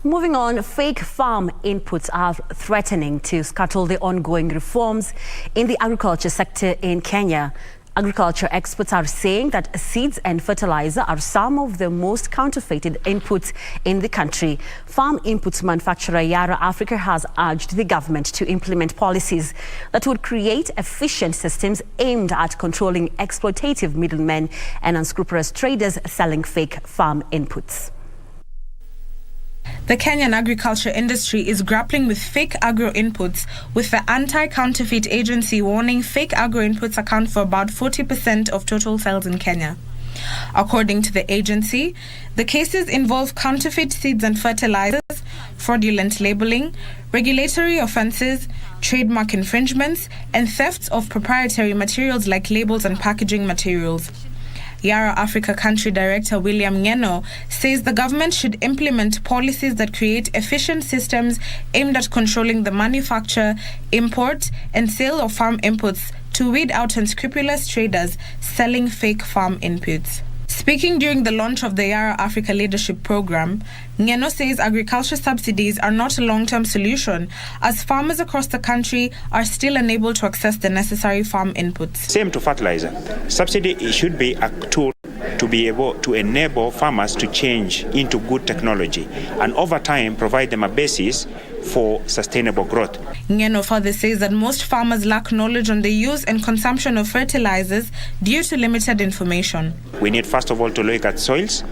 Moving on, fake farm inputs are threatening to scuttle the ongoing reforms in the agriculture sector in Kenya. Agriculture experts are saying that seeds and fertilizer are some of the most counterfeited inputs in the country. Farm inputs manufacturer Yara Africa has urged the government to implement policies that would create efficient systems aimed at controlling exploitative middlemen and unscrupulous traders selling fake farm inputs. The Kenyan agriculture industry is grappling with fake agro inputs, with the anti-counterfeit agency warning fake agro inputs account for about 40% of total sales in Kenya. According to the agency, the cases involve counterfeit seeds and fertilizers, fraudulent labeling, regulatory offenses, trademark infringements, and thefts of proprietary materials like labels and packaging materials. Yara Africa Country Director William Ngeno says the government should implement policies that create efficient systems aimed at controlling the manufacture, import, and sale of farm inputs to weed out unscrupulous traders selling fake farm inputs. Speaking during the launch of the Yara Africa Leadership Program, Ngeno says agriculture subsidies are not a long-term solution, as farmers across the country are still unable to access the necessary farm inputs. Same to fertilizer. Subsidy should be a tool to be able to enable farmers to change into good technology and over time provide them a basis for sustainable growth. Ngeno further says that most farmers lack knowledge on the use and consumption of fertilizers due to limited information. We need, first of all, to look at soils.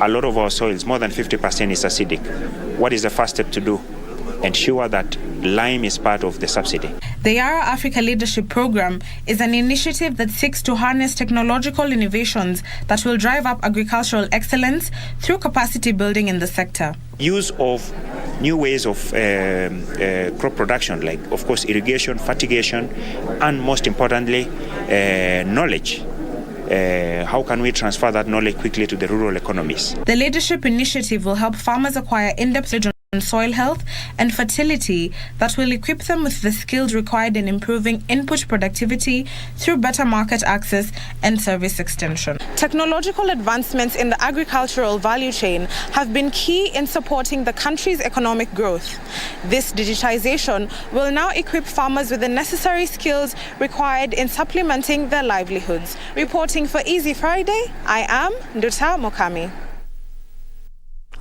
A lot of our soils, more than 50%, is acidic. What is the first step to do? Ensure that lime is part of the subsidy. The Yara Africa Leadership Program is an initiative that seeks to harness technological innovations that will drive up agricultural excellence through capacity building in the sector. Use of new ways of crop production, like, of course, irrigation, fertigation, and most importantly, knowledge. How can we transfer that knowledge quickly to the rural economies? The Leadership Initiative will help farmers acquire in-depth knowledge on soil health and fertility that will equip them with the skills required in improving input productivity through better market access and service extension. Technological advancements in the agricultural value chain have been key in supporting the country's economic growth. This digitization will now equip farmers with the necessary skills required in supplementing their livelihoods. Reporting for Easy Friday, I am Nduta Mokami.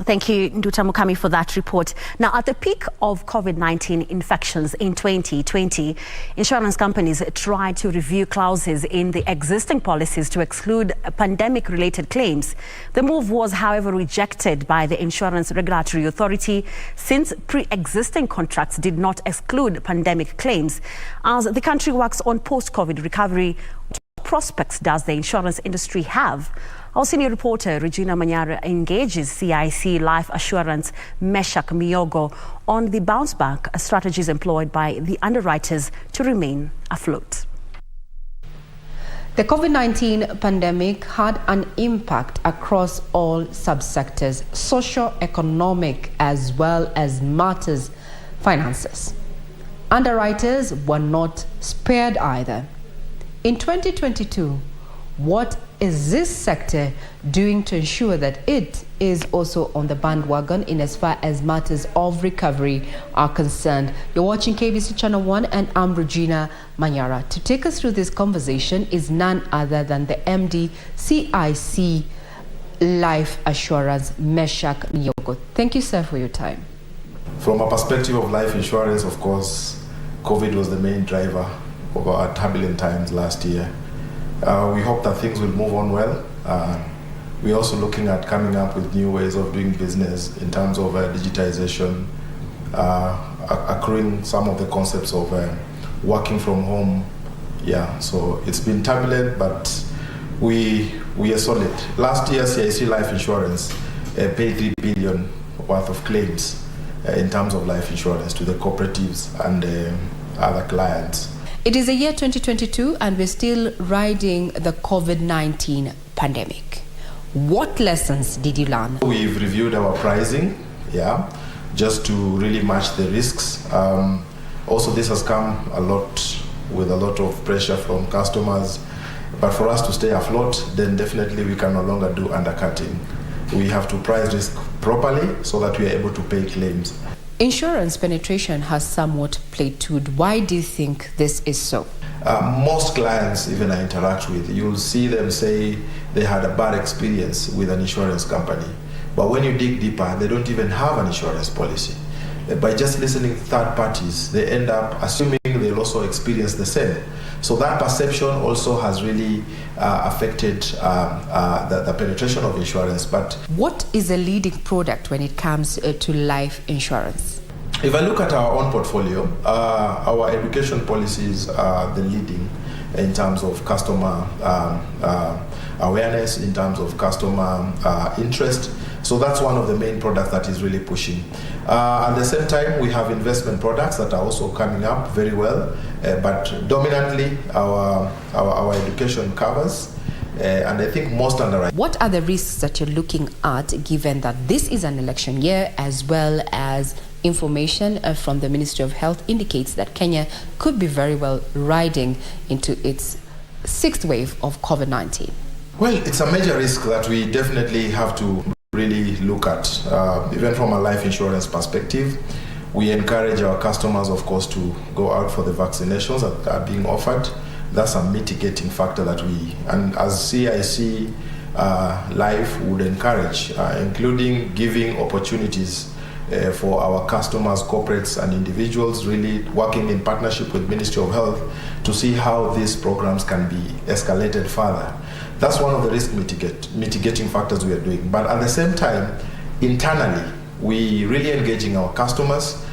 Thank you, Nduta Mukami, for that report. Now, at the peak of COVID-19 infections in 2020, insurance companies tried to review clauses in the existing policies to exclude pandemic-related claims. The move was, however, rejected by the Insurance Regulatory Authority since pre-existing contracts did not exclude pandemic claims. As the country works on post-COVID recovery, what prospects does the insurance industry have? Our senior reporter, Regina Manyara, engages CIC Life Assurance Meshach Miogo on the bounce-back strategies employed by the underwriters to remain afloat. The COVID-19 pandemic had an impact across all subsectors, socio-economic as well as matters finances. Underwriters were not spared either. In 2022, what is this sector doing to ensure that it is also on the bandwagon in as far as matters of recovery are concerned? You're watching KBC Channel 1 and I'm Regina Manyara. To take us through this conversation is none other than the MD CIC Life Assurance, Meshach Miogo. Thank you, sir, for your time. From a perspective of life insurance, of course, COVID was the main driver of our turbulent times last year. We hope that things will move on well. We're also looking at coming up with new ways of doing business in terms of digitization, accruing some of the concepts of working from home. Yeah, so it's been turbulent, but we are solid. Last year, CIC Life Insurance paid 3 billion worth of claims in terms of life insurance to the cooperatives and other clients. It is the year 2022 and we're still riding the COVID-19 pandemic. What lessons did you learn? We've reviewed our pricing, just to really match the risks. Also, this has come with a lot of pressure from customers. But for us to stay afloat, then definitely we can no longer do undercutting. We have to price risk properly so that we are able to pay claims. Insurance penetration has somewhat plateaued. Why do you think this is so? Most clients, even I interact with, you'll see them say they had a bad experience with an insurance company. But when you dig deeper, they don't even have an insurance policy. By just listening to third parties, they end up assuming they'll also experience the same. So that perception also has really affected the penetration of insurance. But what is a leading product when it comes to life insurance? If I look at our own portfolio, our education policies are the leading in terms of customer awareness, in terms of customer interest. So that's one of the main products that is really pushing. At the same time, we have investment products that are also coming up very well, but dominantly our education covers. And I think most underwriters. What are the risks that you're looking at, given that this is an election year, as well as information from the Ministry of Health indicates that Kenya could be very well riding into its 6th wave of COVID-19? Well, it's a major risk that we definitely have to really look at. Even from a life insurance perspective, we encourage our customers, of course, to go out for the vaccinations that are being offered. That's a mitigating factor that and as CIC Life would encourage, including giving opportunities for our customers, corporates and individuals, really working in partnership with Ministry of Health to see how these programs can be escalated further. That's one of the risk mitigating factors we are doing. But at the same time, internally, we really engaging our customers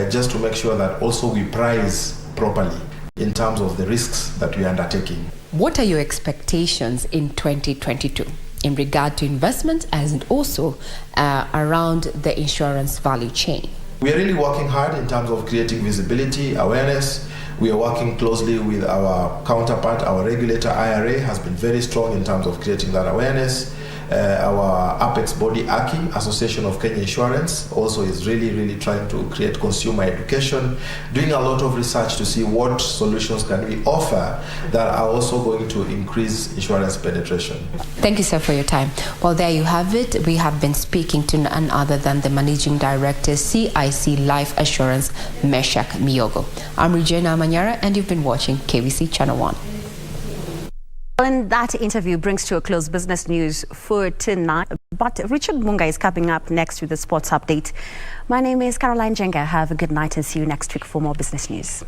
just to make sure that also we price properly in terms of the risks that we are undertaking. What are your expectations in 2022 in regard to investment and also around the insurance value chain? We are really working hard in terms of creating visibility, awareness. We are working closely with our counterpart. Our regulator, IRA, has been very strong in terms of creating that awareness. Our apex body, AKI, Association of Kenya Insurance, also is really trying to create consumer education, doing a lot of research to see what solutions can we offer that are also going to increase insurance penetration. Thank you, sir, for your time. Well, there you have it. We have been speaking to none other than the Managing Director, CIC Life Assurance, Meshach Miogo. I'm Regina Manyara, and you've been watching KBC Channel 1. And that interview brings to a close business news for tonight. But Richard Munga is coming up next with the sports update. My name is Caroline Jenga. Have a good night and see you next week for more business news.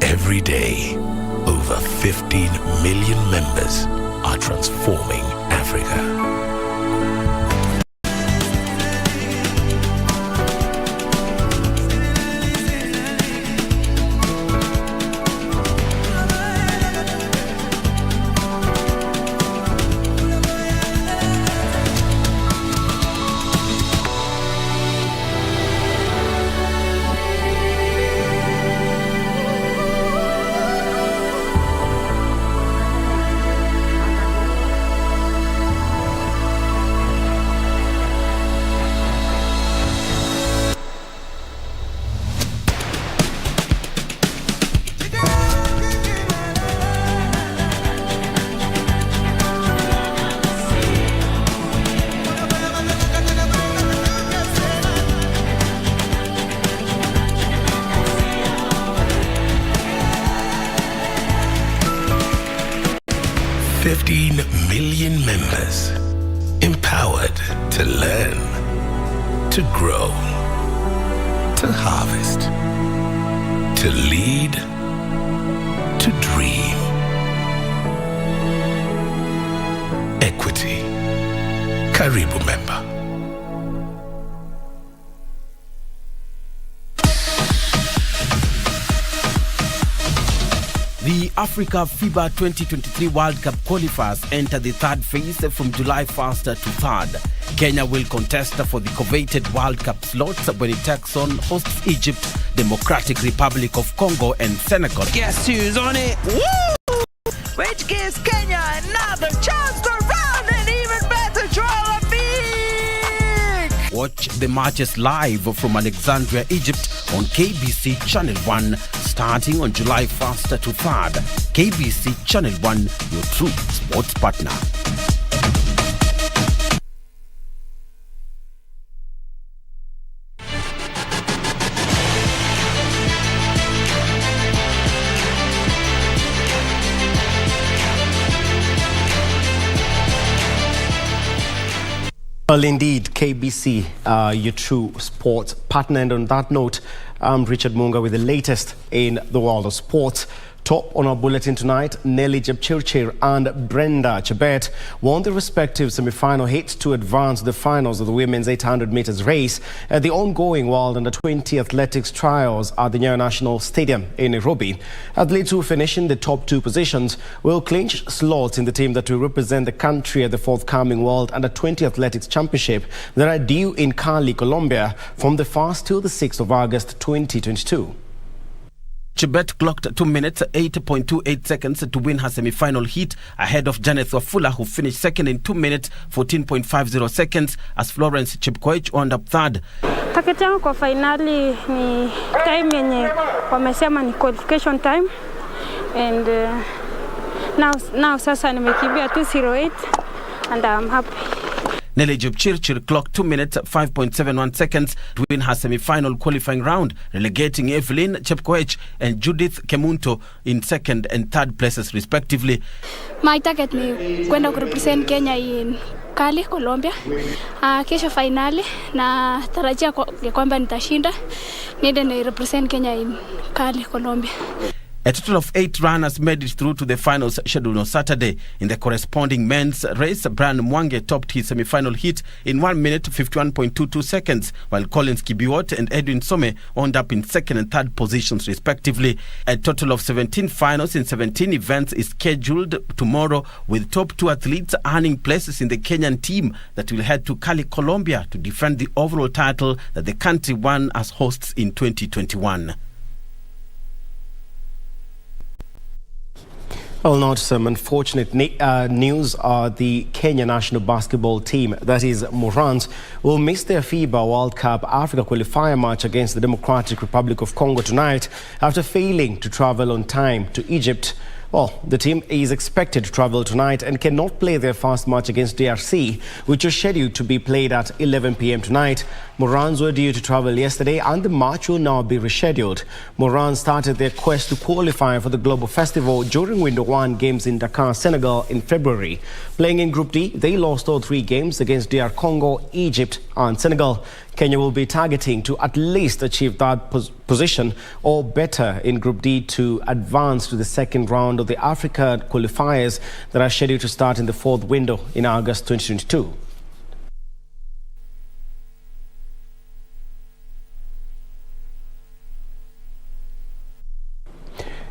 Every day, over 15 million members are transforming Africa. Members empowered to learn, to grow, to harvest, to lead, to dream. Equity. Karibu member. The Africa FIBA 2023 World Cup qualifiers enter the third phase from July 1st to 3rd. Kenya will contest for the coveted World Cup slots when it takes on hosts Egypt, Democratic Republic of Congo and Senegal. Guess who's on it? Woo! Which gives Kenya another chance to run an even better draw of big! Watch the matches live from Alexandria, Egypt on KBC Channel 1 starting on July 1st to 3rd. KBC Channel 1, your true sports partner. Well, indeed, KBC, your true sports partner. And on that note, I'm Richard Munga with the latest in the world of sports. Top on our bulletin tonight, Nelly Jepchirchir and Brenda Chebet won their respective semi-final hits to advance to the finals of the women's 800 meters race at the ongoing World Under-20 Athletics Trials at the Nyayo National Stadium in Nairobi. Athletes who finish in the top two positions will clinch slots in the team that will represent the country at the forthcoming World Under-20 Athletics Championship that are due in Cali, Colombia from the 1st till the 6th of August 2022. Chebet clocked 2 minutes 8.28 seconds to win her semi-final heat ahead of Janet Wafula, who finished second in 2 minutes 14.50 seconds, as Florence Chepkoech wound up third. Target yangu kwa finali ni time yenye wamesema ni qualification time, and now sasa nimekimbia 2:08 and I'm happy. Nelly Jepchirchir clocked 2 minutes 5.71 seconds to win her semi-final qualifying round, relegating Evelyn Chepkoech and Judith Kemunto in second and third places respectively. My target ni kwenda kurepresent Kenya in Cali, Colombia. Kesho finali na tarajia kwamba nitashinda niende ni represent Kenya in Cali, Colombia. A total of 8 runners made it through to the finals scheduled on Saturday. In the corresponding men's race, Brian Mwange topped his semi-final heat in 1 minute 51.22 seconds, while Collins Kibiwot and Edwin Some wound up in second and third positions respectively. A total of 17 finals in 17 events is scheduled tomorrow, with top 2 athletes earning places in the Kenyan team that will head to Cali, Colombia to defend the overall title that the country won as hosts in 2021. Well, not some unfortunate news. The Kenya national basketball team, that is Morans, will miss their FIBA World Cup Africa qualifier match against the Democratic Republic of Congo tonight after failing to travel on time to Egypt. Well, the team is expected to travel tonight and cannot play their first match against DRC, which was scheduled to be played at 11 p.m. tonight. Morans were due to travel yesterday and the match will now be rescheduled. Morans started their quest to qualify for the Global Festival during Window 1 games in Dakar, Senegal in February. Playing in Group D, they lost all 3 games against DR Congo, Egypt and Senegal. Kenya will be targeting to at least achieve that position or better in Group D to advance to the second round of the Africa qualifiers that are scheduled to start in the 4th window in August 2022.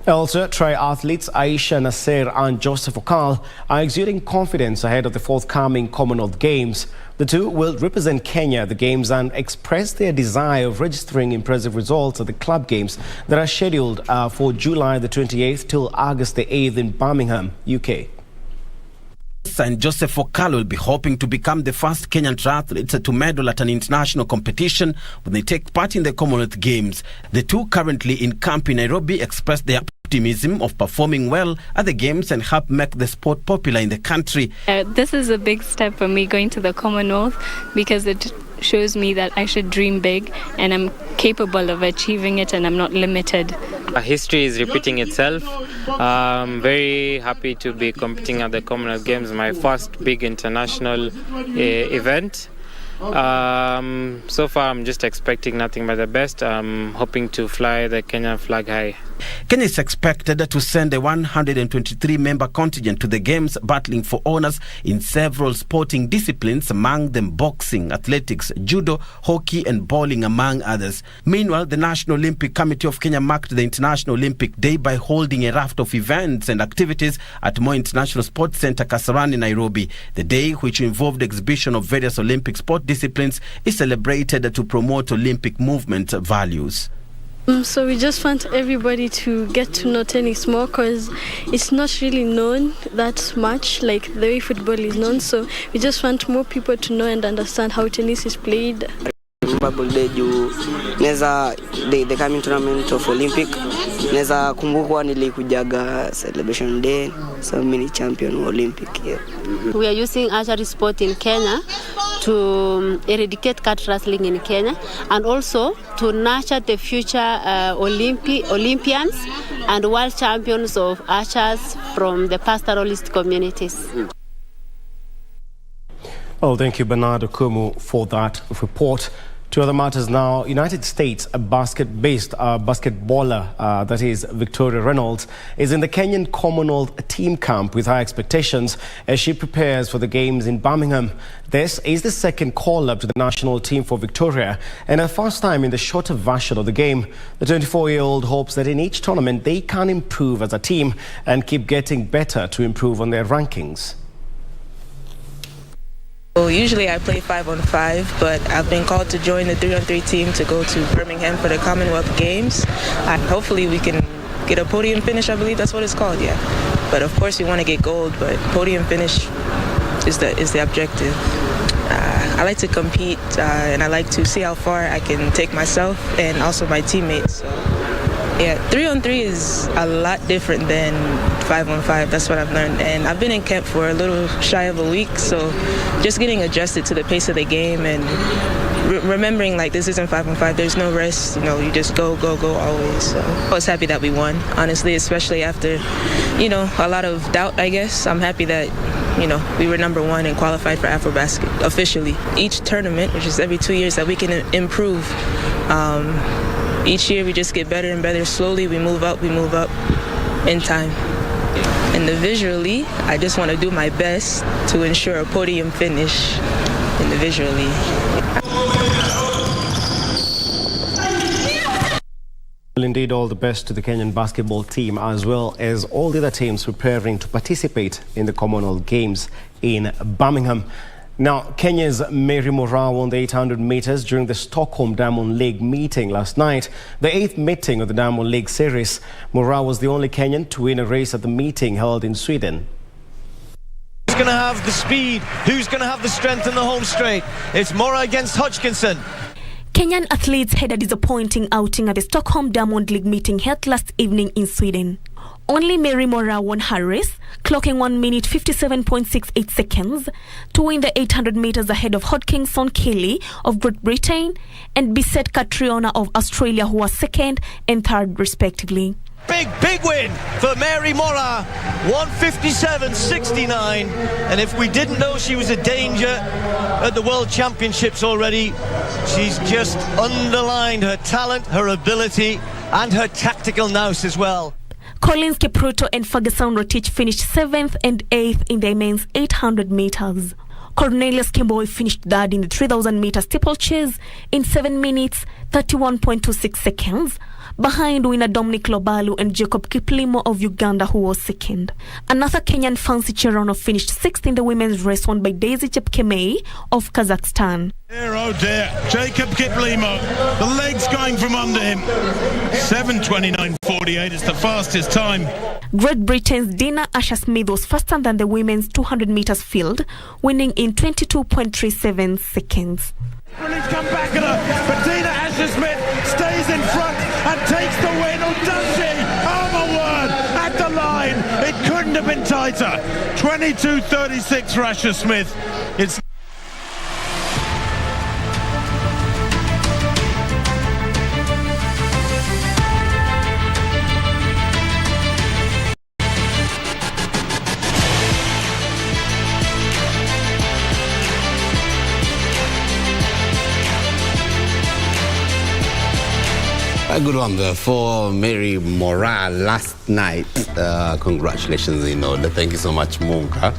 Also, triathletes Aisha Nasser and Joseph Okal are exuding confidence ahead of the forthcoming Commonwealth Games. The two will represent Kenya at the Games and express their desire of registering impressive results at the Club Games that are scheduled for July the 28th till August the 8th in Birmingham, UK. And Joseph Okal will be hoping to become the first Kenyan triathletes to medal at an international competition when they take part in the Commonwealth Games. The two, currently in camp in Nairobi, expressed their optimism of performing well at the Games and help make the sport popular in the country. This is a big step for me going to the Commonwealth because it shows me that I should dream big and I'm capable of achieving it and I'm not limited. History is repeating itself. I'm very happy to be competing at the Commonwealth Games, my first big international event. So far I'm just expecting nothing but the best. I'm hoping to fly the Kenyan flag high. Kenya is expected to send a 123-member contingent to the Games, battling for honours in several sporting disciplines, among them boxing, athletics, judo, hockey and bowling, among others. Meanwhile, the National Olympic Committee of Kenya marked the International Olympic Day by holding a raft of events and activities at Moi International Sports Centre, Kasarani, Nairobi. The day, which involved exhibition of various Olympic sport disciplines, is celebrated to promote Olympic movement values. So we just want everybody to get to know tennis more because it's not really known that much like the way football is known. So we just want more people to know and understand how tennis is played. The coming tournament of Olympic neza kumbukwa nilikujaga celebration day, so many champion Olympic here. We are using archery sport in Kenya to eradicate cat wrestling in Kenya and also to nurture the future Olympians and world champions of archers from the pastoralist communities. Well, thank you, Bernardo Kumu, for that report. To other matters now, United States, a basket-based basketballer, that is Victoria Reynolds, is in the Kenyan Commonwealth team camp with high expectations as she prepares for the Games in Birmingham. This is the second call-up to the national team for Victoria and her first time in the shorter version of the game. The 24-year-old hopes that in each tournament they can improve as a team and keep getting better to improve on their rankings. Well, usually I play 5-on-5, but I've been called to join the 3-on-3 team to go to Birmingham for the Commonwealth Games. Hopefully we can get a podium finish, I believe that's what it's called, yeah. But of course we want to get gold, but podium finish is the objective. I like to compete and I like to see how far I can take myself and also my teammates. So, yeah, 3-on-3 is a lot different than 5-on-5. That's what I've learned. And I've been in camp for a little shy of a week, so just getting adjusted to the pace of the game and remembering like this isn't 5-on-5. There's no rest. You just go always. So I was happy that we won, honestly, especially after, a lot of doubt, I guess. I'm happy that, we were number 1 and qualified for AfroBasket officially. Each tournament, which is every 2 years, that we can improve. Each year we just get better and better. Slowly we move up in time. And visually, I just want to do my best to ensure a podium finish in the visually. Indeed, all the best to the Kenyan basketball team as well as all the other teams preparing to participate in the Commonwealth Games in Birmingham. Now, Kenya's Mary Moraa won the 800 meters during the Stockholm Diamond League meeting last night, the 8th meeting of the Diamond League series. Moraa was the only Kenyan to win a race at the meeting held in Sweden. Who's going to have the speed? Who's going to have the strength in the home straight? It's Moraa against Hodgkinson. Kenyan athletes had a disappointing outing at the Stockholm Diamond League meeting held last evening in Sweden. Only Mary Moraa won her race, clocking 1 minute 57.68 seconds to win the 800 meters ahead of Hodgkinson Kelly of Great Britain and Bisset Catriona of Australia, who was second and third respectively. Big win for Mary Moraa, 157.69. And if we didn't know she was a danger at the World Championships already, she's just underlined her talent, her ability, and her tactical nous as well. Collins Kipruto and Ferguson Rotich finished 7th and 8th in the men's 800 meters. Cornelius Kimboy finished third in the 3,000 meter steeplechase in 7 minutes 31.26 seconds, behind winner Dominic Lobalu and Jacob Kiplimo of Uganda, who was second. Another Kenyan, Fancy Cherono, finished 6th in the women's race, won by Daisy Chepkemei of Kazakhstan. Oh dear, Jacob Kiplimo, the legs going from under him. 7:29.48 is the fastest time. Great Britain's Dina Asher-Smith was faster than the women's 200 meters field, winning in 22.37 seconds. He's come back at her, but Dina Asher-Smith stays in front and takes the win, or does she? Oh my word, at the line, it couldn't have been tighter. 22.36 for Asher-Smith. It's a good one there for Mary Moraa last night. Congratulations in order. Thank you so much, Munga.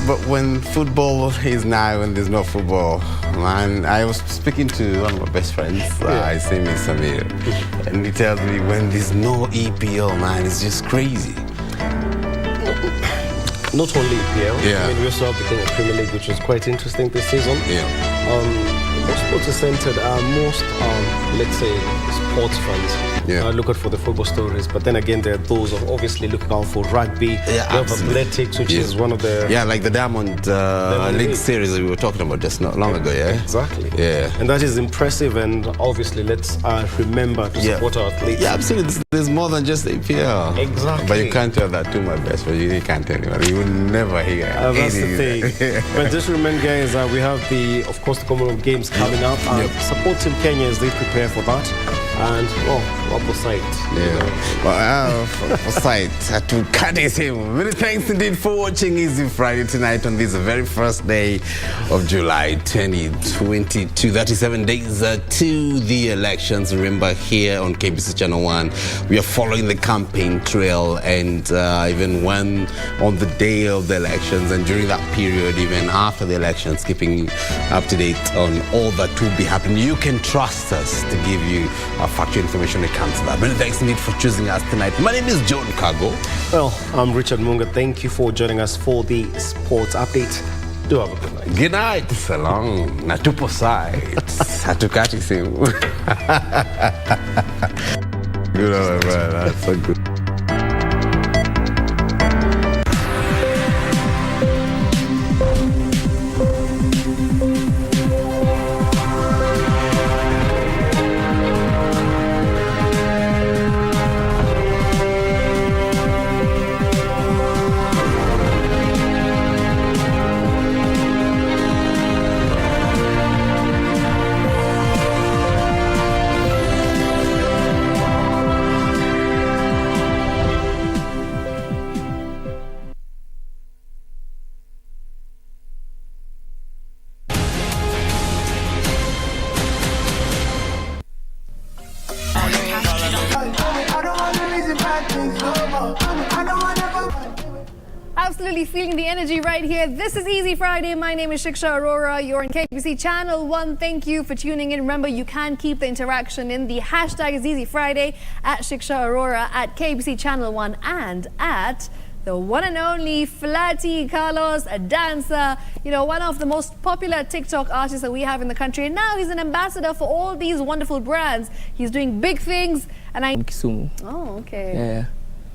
But when football is now and there's no football, man, I was speaking to one of my best friends, Isimi Samir, and he tells me when there's no EPL, man, it's just crazy. Not only EPL, Yeah. I mean, we also have the Kenya Premier League, which was quite interesting this season. Most sports are centered, most, let's say, sports fans are looking for the football stories. But then again, there are those of obviously looking out for rugby. You have athletics, which is one of the... Yeah, like the Diamond League series that we were talking about just not long ago, yeah? Exactly. Yeah. And that is impressive, and obviously let's remember to support our athletes. Yeah, absolutely. There's more than just EPL. Exactly. But you can't tell that to my best friend. You can't tell anyone. You will never hear That's the thing. But just remember, guys, we have of course, the Commonwealth Games coming up. Support Team Kenya as they prepare for that. And, opposite. Opposite. To cut his him. Many thanks indeed for watching Easy Friday tonight on this very first day of July 2022. 37 days to the elections. Remember, here on KBC Channel 1, we are following the campaign trail, and even when on the day of the elections and during that period, even after the elections, keeping up to date on all that will be happening. You can trust us to give you factual information when it comes to that. Many thanks indeed for choosing us tonight. My name is John Kago. Well, I'm Richard Munga. Thank you for joining us for the sports update. Do have a good night. Good night. Salam. Na tupo sides. Hatukati simu. Good on, man. That's so good. Absolutely feeling the energy right here. This is Easy Friday. My name is Shiksha Arora. You're on KBC Channel 1. Thank you for tuning in. Remember, you can keep the interaction in. The hashtag is Easy Friday at Shiksha Arora, at KBC Channel 1, and at the one and only Flati Carlos, a dancer, you know, one of the most popular TikTok artists that we have in the country. And now he's an ambassador for all these wonderful brands. He's doing big things. And Kisumu. Oh, okay. Yeah.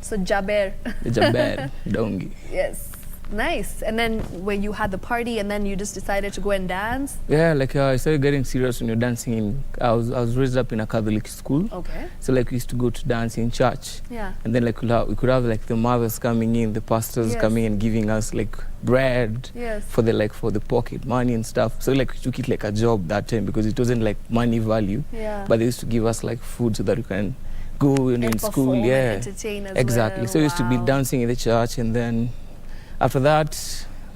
So Jaber. Jaber, Dongi. Yes. Nice. And then when you had the party and then you just decided to go and dance? Yeah, like I started getting serious when you're dancing. I was raised up in a Catholic school. Okay. So like we used to go to dance in church. Yeah. And then like we could have like the mothers coming in, the pastors coming and giving us like bread for the pocket money and stuff. So like we took it like a job that time because it wasn't like money value. Yeah. But they used to give us like food so that we can go and in school. And Yeah. entertain as Exactly. well. So we used to be dancing in the church, and then after that,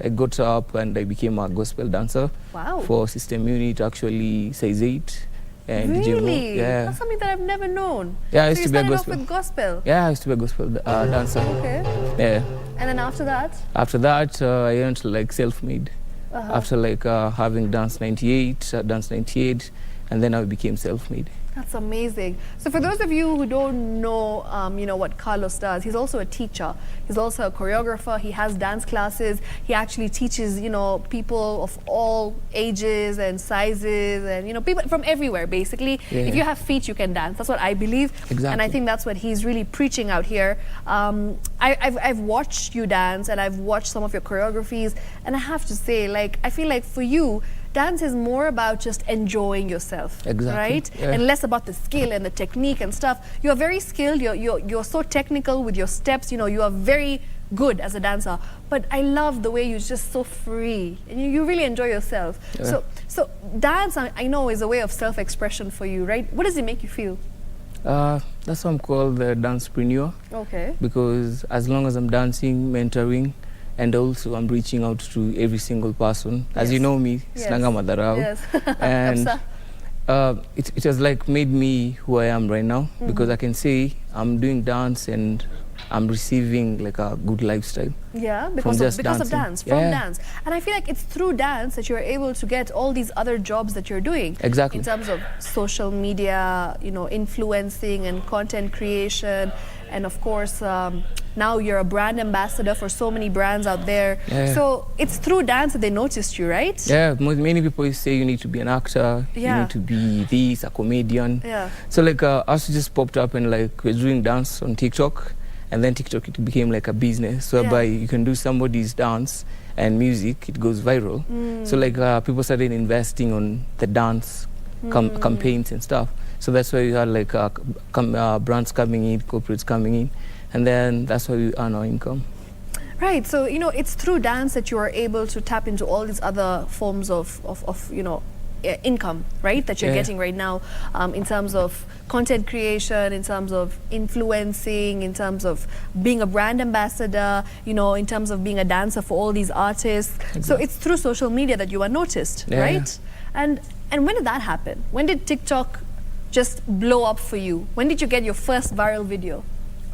I got up and I became a gospel dancer. Wow. For system unit, actually size 8. And Really? Yeah. That's something that I've never known. Yeah, I so used you to be a started gospel. off with gospel? Yeah, I used to be a gospel dancer. Okay. Yeah. And then after that? After that, I went to like self-made. After like having danced 98, and then I became self-made. That's amazing. So for those of you who don't know, you know, what Carlos does, he's also a teacher. He's also a choreographer. He has dance classes. He actually teaches, you know, people of all ages and sizes and, you know, people from everywhere, basically. Yeah. If you have feet, you can dance. That's what I believe. Exactly. And I think that's what he's really preaching out here. I've watched you dance and I've watched some of your choreographies. And I have to say, like, I feel like for you, dance is more about just enjoying yourself, Exactly. right? Yeah. And less about the skill and the technique and stuff. You're very skilled. You're so technical with your steps. You know, you are very good as a dancer. But I love the way you're just so free and you really enjoy yourself. Yeah. So dance, I know, is a way of self-expression for you, right? What does it make you feel? That's why I'm called the dancepreneur. Okay. Because as long as I'm dancing, mentoring, and also I'm reaching out to every single person. As you know me, Snanga Madarao. Yes. And it has like made me who I am right now, because I can say I'm doing dance and I'm receiving like a good lifestyle. Yeah, from because just of dancing. dance, from dance. And I feel like it's through dance that you're able to get all these other jobs that you're doing. Exactly. In terms of social media, you know, influencing and content creation. And of course, now you're a brand ambassador for so many brands out there. Yeah. So it's through dance that they noticed you, right? Yeah, many people say you need to be an actor, you need to be this, a comedian. Yeah. So like us just popped up and like we're doing dance on TikTok, and then TikTok it became like a business whereby you can do somebody's dance and music, it goes viral. So like people started investing on the dance campaigns and stuff. So that's why we had like brands coming in, corporates coming in, and then that's why we earn our income. Right, so you know, it's through dance that you are able to tap into all these other forms of you know, income, right, that you're getting right now, in terms of content creation, in terms of influencing, in terms of being a brand ambassador, you know, in terms of being a dancer for all these artists. Exactly. So it's through social media that you are noticed, right? And when did that happen? When did TikTok just blow up for you? When did you get your first viral video?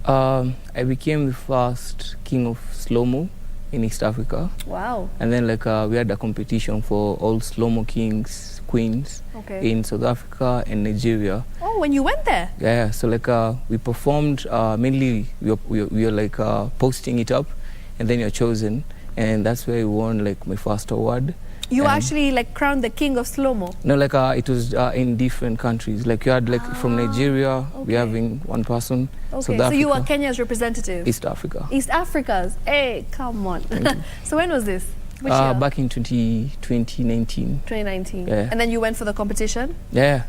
I became the first king of slow-mo in East Africa. Wow. And then like we had a competition for all slow-mo kings, queens in South Africa and Nigeria. Oh, when you went there? Yeah, so like we performed, mainly we were like posting it up, and then you're chosen, and that's where I won like my first award. You And actually like crowned the king of slow-mo. no, like it was in different countries. Like you had like from Nigeria, we having one person. Okay, South so Africa, you were Kenya's representative. East Africa. East Africa's. Hey, come on. So when was this? Which year? Back in 2019. 2019. Yeah. And then you went for the competition? Yeah.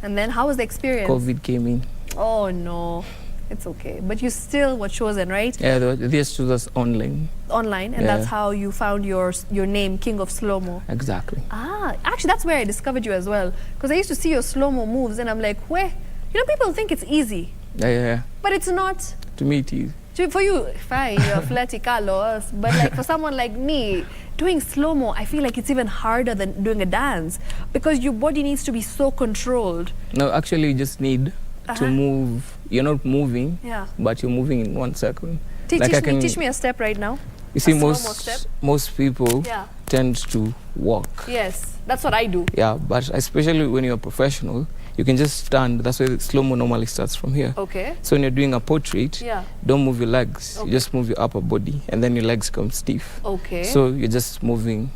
And then how was the experience? COVID came in. Oh no, it's okay. But you still were chosen, right? Yeah, they just chose us online. Online, and Yeah. that's how you found your name, King of Slow-Mo. Exactly. Actually, that's where I discovered you as well. Because I used to see your slow-mo moves, and I'm like, where? You know, people think it's easy, Yeah. but it's not. To me, it is. For you, fine, you're flirty Carlos, but like for someone like me, doing slow-mo, I feel like it's even harder than doing a dance because your body needs to be so controlled. No, actually, you just need to move. You're not moving, Yeah. but you're moving in 1 second. Teach me a step right now. You see, A slow-mo step. most people Yeah. tend to walk. Yes, that's what I do. Yeah, but especially when you're a professional, you can just stand. That's why slow-mo normally starts from here. Okay. So when you're doing a portrait, Yeah. don't move your legs. Okay. You just move your upper body, and then your legs come stiff. Okay. So you're just moving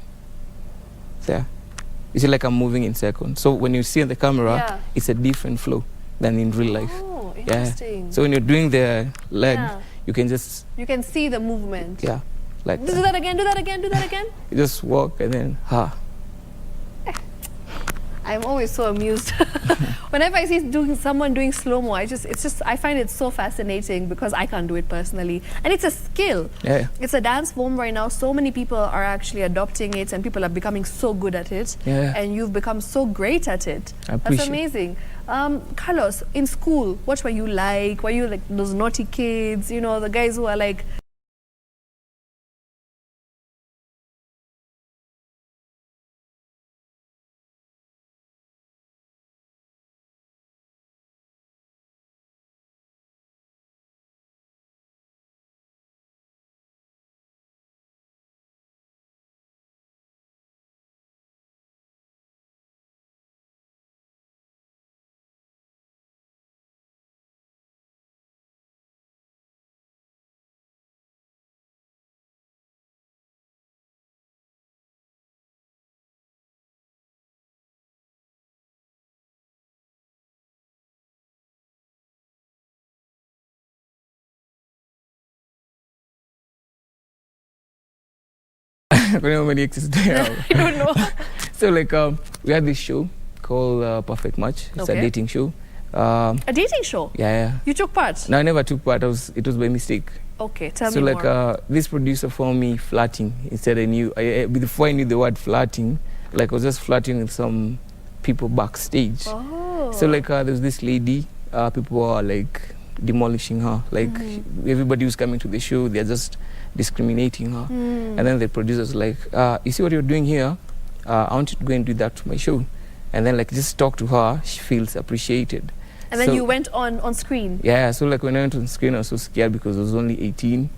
there. You see, like I'm moving in seconds. So when you see on the camera, Yeah. it's a different flow than in real life. Oh, interesting. Yeah. So when you're doing the leg, Yeah. you can just, You can see the movement. yeah, like Do that again, do that again, do that again. you just walk and then, I'm always so amused. Whenever I see someone doing slow-mo, I find it so fascinating because I can't do it personally. And it's a skill. Yeah. It's a dance form right now. So many people are actually adopting it and people are becoming so good at it. Yeah. And you've become so great at it. I That's appreciate amazing. Carlos, in school, what were you like? Were you like those naughty kids? You know, the guys who are like... I don't know how many exes there are. I don't know. So like we had this show called Perfect Match. It's a Okay. dating show. A dating show? Yeah. You took part? No, I never took part. It was by mistake. Okay, tell So me like more. this producer found me flirting. Instead I knew, before I knew the word flirting, like I was just flirting with some people backstage. Oh. So like there was this lady, people were like demolishing her. Like everybody who's coming to the show, they're just discriminating her. Mm. And then the producer's like, you see what you're doing here? I want you to go and do that to my show. And then like just talk to her, she feels appreciated. And then So- you went on screen? Yeah, so like when I went on screen, I was so scared because I was only 18.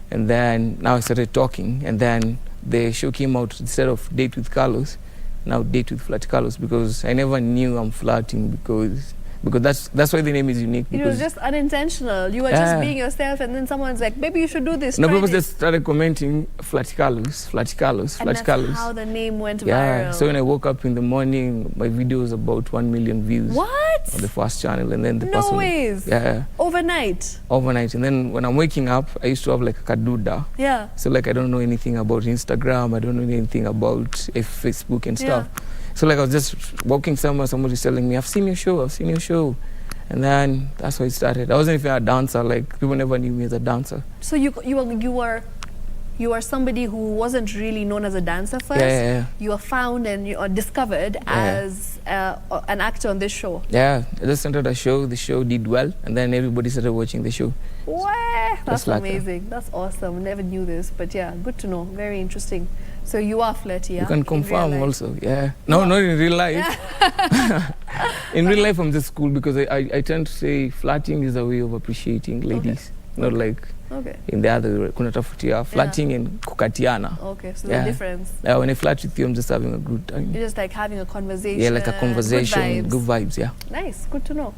And then now I started talking, and then the show came out, instead of Date with Carlos, now Date with Flat Carlos, because I never knew I'm flirting because that's why the name is unique. It was just unintentional. You were just being yourself, and then someone's like, maybe you should do this. No, try people this. just started commenting Flat Carlos, Flat Carlos, And Flat that's Carlos. how the name went Yeah, viral. so when I woke up in the morning, my video was about 1 million views. What? On the first channel, and then the No person. ways. Yeah. Overnight. Overnight, and then when I'm waking up, I used to have like a kaduda. Yeah. So like I don't know anything about Instagram, I don't know anything about Facebook and stuff. So like I was just walking somewhere, somebody's telling me, I've seen your show. And then that's how it started. I wasn't even a dancer, like people never knew me as a dancer. So you were somebody who wasn't really known as a dancer first. Yeah. You were found and you are discovered as an actor on this show. Yeah, I just entered a show, the show did well, and then everybody started watching the show. Wow, that's like amazing. That's awesome. Never knew this, but yeah, good to know. Very interesting. So you are flirty, yeah? You can confirm also, yeah. No, not in real life. In real life, I'm just cool because I tend to say flirting is a way of appreciating ladies, not like in the other way. Kuna tafutia flirting and kukatiana. Okay, so the difference. Yeah, when I flirt with you, I'm just having a good time. You're just like having a conversation. Yeah, like a conversation, good vibes, yeah. Nice, good to know.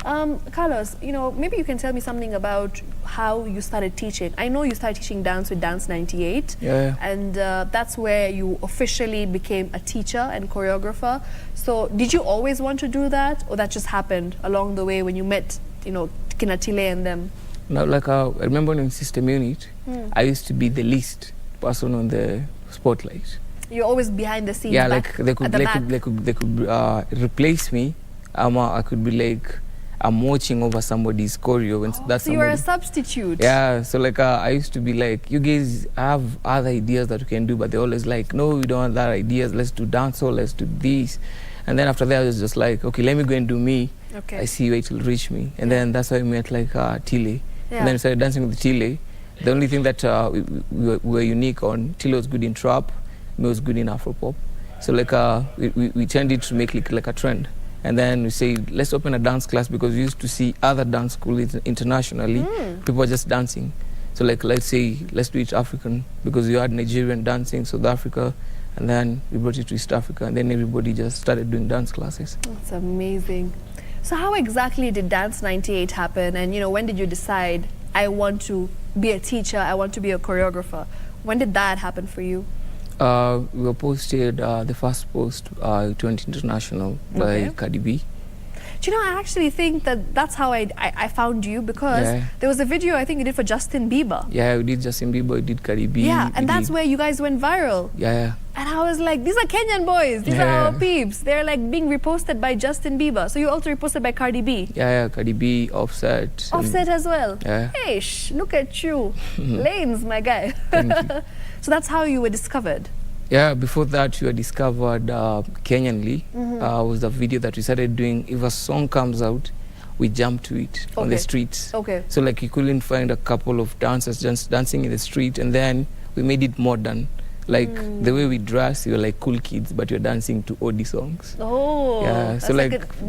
Carlos, maybe you can tell me something about how you started teaching. I know you started teaching dance with Dance 98. Yeah. And that's where you officially became a teacher and choreographer. So did you always want to do that, or that just happened along the way when you met, Kinatile and them? No, I remember in system unit, I used to be the least person on the spotlight. You're always behind the scenes. Yeah, back they could replace me. I could be like, I'm watching over somebody's choreo. And that's so you were a substitute. Yeah, so I used to be like, you guys have other ideas that you can do, but they're always like, no, we don't have that ideas. Let's do dancehall, let's do this. And then after that, I was just like, okay, let me go and do me. Okay. I see where it will reach me. And then that's how I met Tile. Yeah. And then I started dancing with Tile. The only thing that we were unique on, Tile was good in trap, me was good in Afropop. So we turned it to make like a trend. And then we say, let's open a dance class, because we used to see other dance schools internationally. People were just dancing. So let's say, let's do it African, because we had Nigerian dancing, South Africa, and then we brought it to East Africa, and then everybody just started doing dance classes. That's amazing. So how exactly did Dance 98 happen? And when did you decide, I want to be a teacher, I want to be a choreographer? When did that happen for you? We were posted, the first post to International by KBC. Do you know, I actually think that's how I found you, because there was a video I think you did for Justin Bieber. Yeah, we did Justin Bieber, we did KBC. Yeah, and that's where you guys went viral. Yeah. And I was like, these are Kenyan boys, these are our peeps. They're like being reposted by Justin Bieber. So you also reposted by Cardi B. Yeah, Cardi B, Offset. Offset as well. Yeah. Hey, look at you. Lanes, my guy. Thank you. So that's how you were discovered. Yeah, before that, you were discovered Kenyanly. Was the video that we started doing. If a song comes out, we jump to it on the streets. Okay. So you couldn't find a couple of dancers just dancing in the street, and then we made it modern. The way we dress, you're like cool kids, but you're dancing to oldie songs. Oh. Yeah, so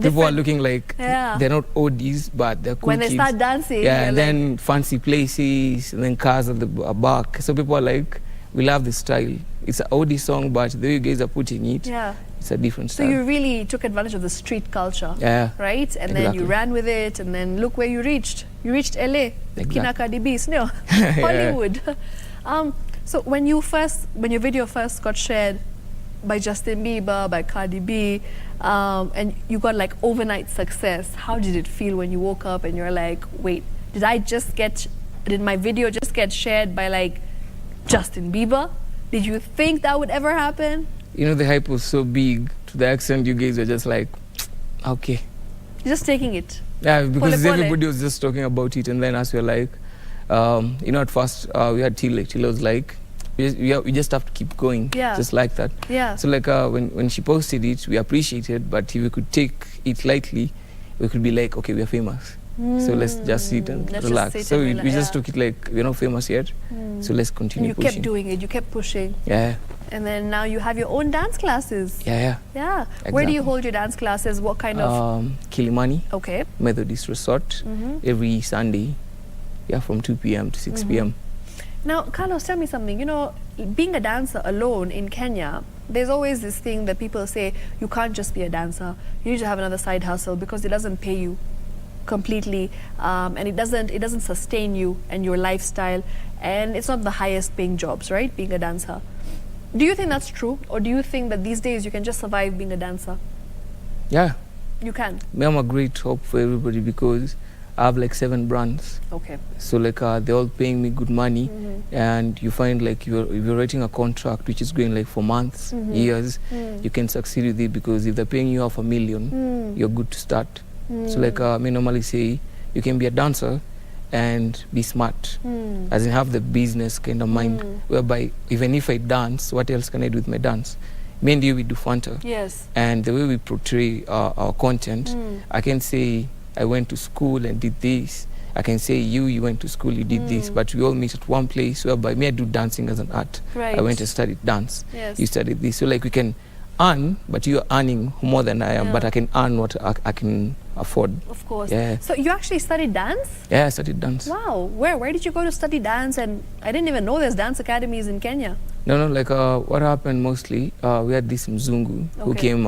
people are looking like they're not oldies, but they're cool when kids. They start dancing. Yeah, and then fancy places, and then cars at the back. So people are like, we love the style. It's an oldie song, but the way you guys are putting it, it's a different style. So you really took advantage of the street culture. Yeah. Right? And then you ran with it, and then look where you reached. You reached LA, Kina Cardi B, Hollywood. So when your video first got shared by Justin Bieber, by Cardi B, and you got overnight success, how did it feel when you woke up and you're like, wait, did my video just get shared by Justin Bieber? Did you think that would ever happen? The hype was so big to the extent you guys were just like, okay. You're just taking it. Yeah, because everybody was just talking about it, and then as we were like, at first we had Tile. Tile was like, we just have to keep going, just like that. Yeah. So when she posted it, we appreciated, but if we could take it lightly, we could be like, okay, we are famous. So let's just sit and relax. So we just took it like, we're not famous yet, so let's continue pushing. You kept doing it, you kept pushing. Yeah. And then now you have your own dance classes. Yeah. Exactly. Where do you hold your dance classes? What kind of? Kilimani. Okay. Methodist Resort. Every Sunday, from 2 p.m. to 6 p.m. Now, Carlos, tell me something. Being a dancer alone in Kenya, there's always this thing that people say, you can't just be a dancer. You need to have another side hustle because it doesn't pay you completely, and it doesn't sustain you and your lifestyle, and it's not the highest paying jobs, right? Being a dancer. Do you think that's true, or do you think that these days you can just survive being a dancer? Yeah. You can. I'm a great hope for everybody because I have 7 brands. Okay. So they're all paying me good money, and you find if you're writing a contract which is going for months, years, you can succeed with it because if they're paying you $500,000, you're good to start. So I normally say you can be a dancer and be smart, as in have the business kind of mind, whereby even if I dance, what else can I do with my dance? Me and you, we do Fanta. Yes. And the way we portray our content, I can say I went to school and did this. I can say you went to school, you did this, but we all meet at one place whereby me, I do dancing as an art. Right. I went and studied dance. Yes. You studied this. So we can earn, but you're earning more than I am, but I can earn what I can afford. Of course. Yeah. So you actually studied dance? Yeah, I studied dance. Wow. Where did you go to study dance? And I didn't even know there's dance academies in Kenya. No, what happened mostly, we had this Mzungu who came,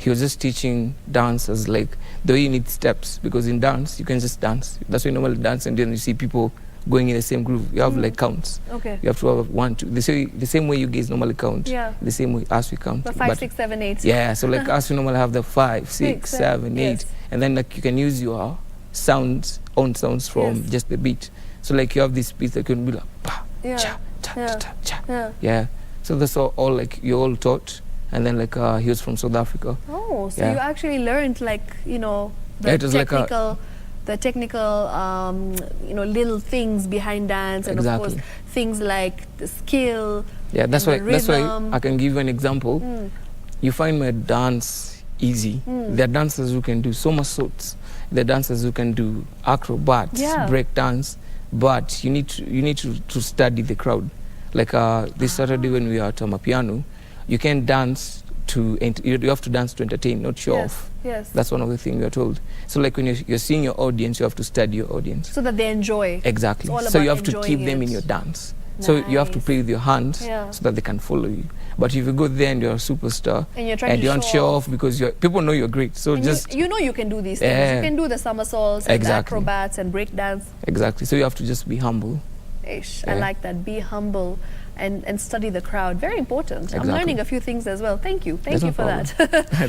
he was just teaching dance as like the way you need steps, because in dance you can just dance. That's why you normally dance, and then you see people going in the same groove. You have like counts. Okay. You have to have 1, 2. The same way you guys normally count. Yeah. The same way as we count. But 5, 6, 7, 8. Yeah. So like as we normally have the 5, 6, 7, 8, yes. and then like you can use your own sounds from just the beat. So like you have this beat that can be like pa, cha, cha, cha, cha. Yeah. So that's all like you're all taught. And then like he was from South Africa. Oh, so you actually learned like, you know, the technical, you know, little things behind dance, and of course things like the skill. Yeah, that's why I can give you an example. You find my dance easy. There are dancers who can do somersaults. There are dancers who can do acrobats, break dance, but you need to study the crowd. Like this Saturday when we are at Amapiano, you can't dance you have to dance to entertain, not show off. Yes. That's one of the things you're told. So like when you're seeing your audience, you have to study your audience. So that they enjoy. Exactly. So you have to keep them in your dance. Nice. So you have to play with your hands so that they can follow you. But if you go there and you're a superstar and you're trying you don't show off because people know you're great. So and just you know you can do these things. You can do the somersaults and the acrobats and break dance. Exactly. So you have to just be humble. Ish. I like that. Be humble. And study the crowd. Very important. Exactly. I'm learning a few things as well. Thank you. Thank you for that.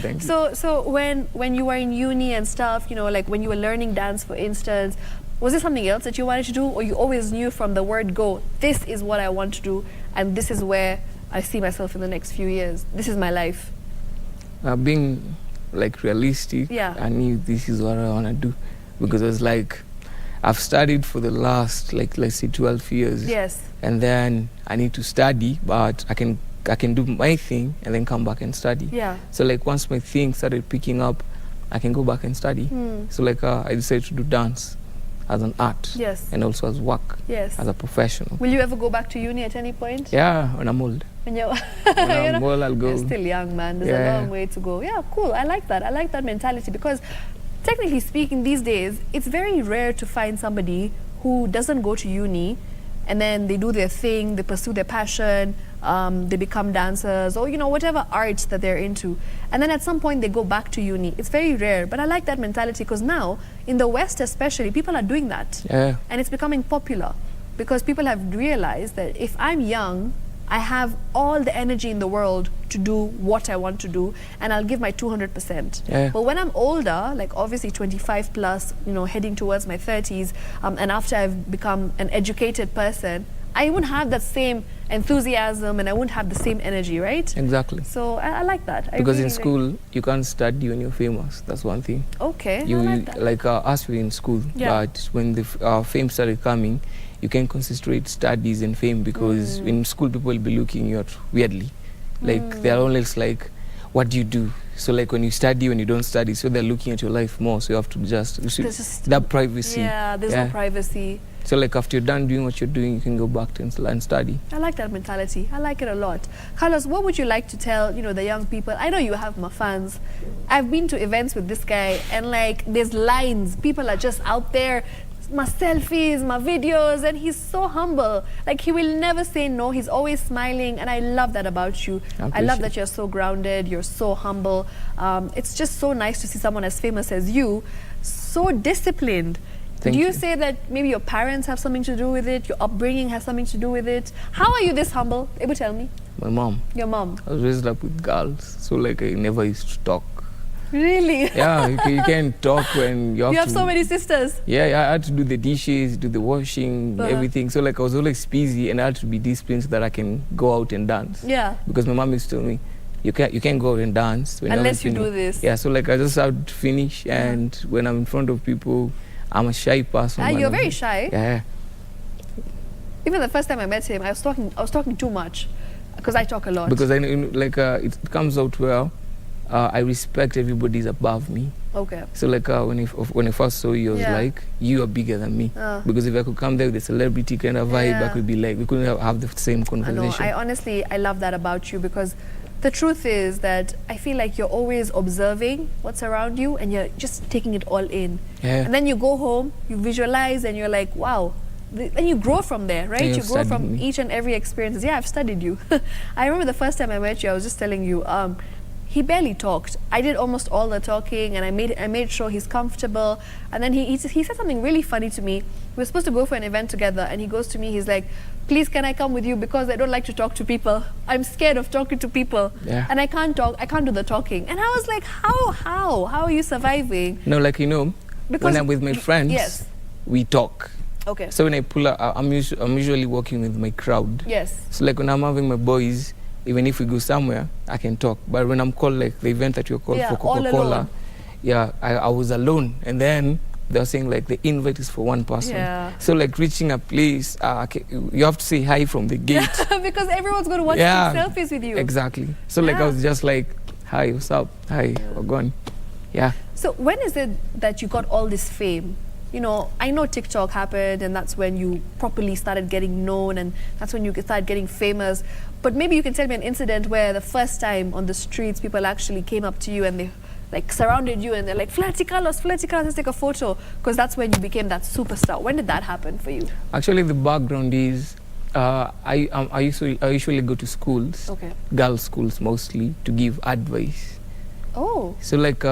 Thank you. So when you were in uni and stuff, you know, like when you were learning dance, for instance, was there something else that you wanted to do, or you always knew from the word go, this is what I want to do, and this is where I see myself in the next few years. This is my life. Being like realistic, I knew this is what I want to do, because it was like I've studied for the last like let's say 12 years. Yes. And then I need to study, but I can do my thing and then come back and study. Yeah. So like once my thing started picking up, I can go back and study. So like I decided to do dance as an art. Yes. And also as work. Yes. As a professional. Will you ever go back to uni at any point? Yeah, when I'm old. When you're when I'm old, I'll go. You're still young, man. There's a long way to go. Yeah, cool. I like that. I like that mentality, because technically speaking, these days, it's very rare to find somebody who doesn't go to uni and then they do their thing, they pursue their passion, they become dancers, or, you know, whatever arts that they're into. And then at some point they go back to uni. It's very rare, but I like that mentality, because now, in the West especially, people are doing that. Yeah. And it's becoming popular, because people have realized that if I'm young, I have all the energy in the world to do what I want to do, and I'll give my 200%. Yeah. But when I'm older, like obviously 25 plus, you know, heading towards my 30s, and after I've become an educated person, I wouldn't have that same enthusiasm and I wouldn't have the same energy, right? Exactly. So I like that. Because in school, you can't study when you're famous. That's one thing. Okay, you, I like that. Like us, we're in school, but when the fame started coming, you can concentrate studies and fame, because in school people will be looking at you weirdly. Like they're always like, what do you do? So like when you study, when you don't study, so they're looking at your life more. So you have to just that privacy. Yeah, there's no privacy. So like after you're done doing what you're doing, you can go back to and study. I like that mentality. I like it a lot. Carlos, what would you like to tell, you know, the young people? I know you have my fans. I've been to events with this guy, and like there's lines. People are just out there, my selfies, my videos, and he's so humble. Like he will never say no. He's always smiling, and I love that about you. I love that you're so grounded. You're so humble. It's just so nice to see someone as famous as you, so disciplined. Do you say that maybe your parents have something to do with it? Your upbringing has something to do with it? How are you this humble? Able tell me? My mom. Your mom? I was raised up with girls, so like I never used to talk. Really? Yeah, you can't talk when you have so many sisters? Yeah, I had to do the dishes, do the washing, everything. So like I was always busy, and I had to be disciplined so that I can go out and dance. Yeah. Because my mom used to tell me, you can't go out and dance when unless you do this. Yeah, so like I just have to finish, and when I'm in front of people, I'm a shy person. You're very shy. Yeah. Even the first time I met him, I was talking too much, because I talk a lot. Because I like it comes out well. I respect everybody's above me. Okay. So like when I first saw you, I was like, you are bigger than me. Because if I could come there with a celebrity kind of vibe, I could be like, we couldn't have the same conversation. I love that about you, because the truth is that I feel like you're always observing what's around you, and you're just taking it all in. Yeah. And then you go home, you visualize, and you're like, wow. Then you grow from there, right? You grow from each and every experience. Yeah, I've studied you. I remember the first time I met you, I was just telling you, he barely talked. I did almost all the talking, and I made sure he's comfortable. And then he said something really funny to me. We were supposed to go for an event together, and he goes to me, he's like, please, can I come with you, because I don't like to talk to people. I'm scared of talking to people. Yeah. And I can't talk, I can't do the talking. And I was like, how are you surviving? No, like, you know, Because when I'm with my friends, yes. we talk. Okay. So when I pull up, I'm usually working with my crowd. Yes. So like when I'm having my boys, even if we go somewhere, I can talk. But when I'm called, like the event that you're called for Coca-Cola, I was alone. And then they were saying like the invite is for one person. Yeah. So like reaching a place, you have to say hi from the gate. Because everyone's going to want to take selfies with you. Exactly. So like I was just like, hi, what's up? Hi, we're gone. Yeah. So when is it that you got all this fame? You know, I know TikTok happened, and that's when you properly started getting known, and that's when you started getting famous. But maybe you can tell me an incident where the first time on the streets, people actually came up to you and they like surrounded you and they're like, Flatty Carlos, let's take a photo, because that's when you became that superstar. When did that happen for you? Actually, the background is I usually go to schools, girls' schools mostly, to give advice. Oh. So like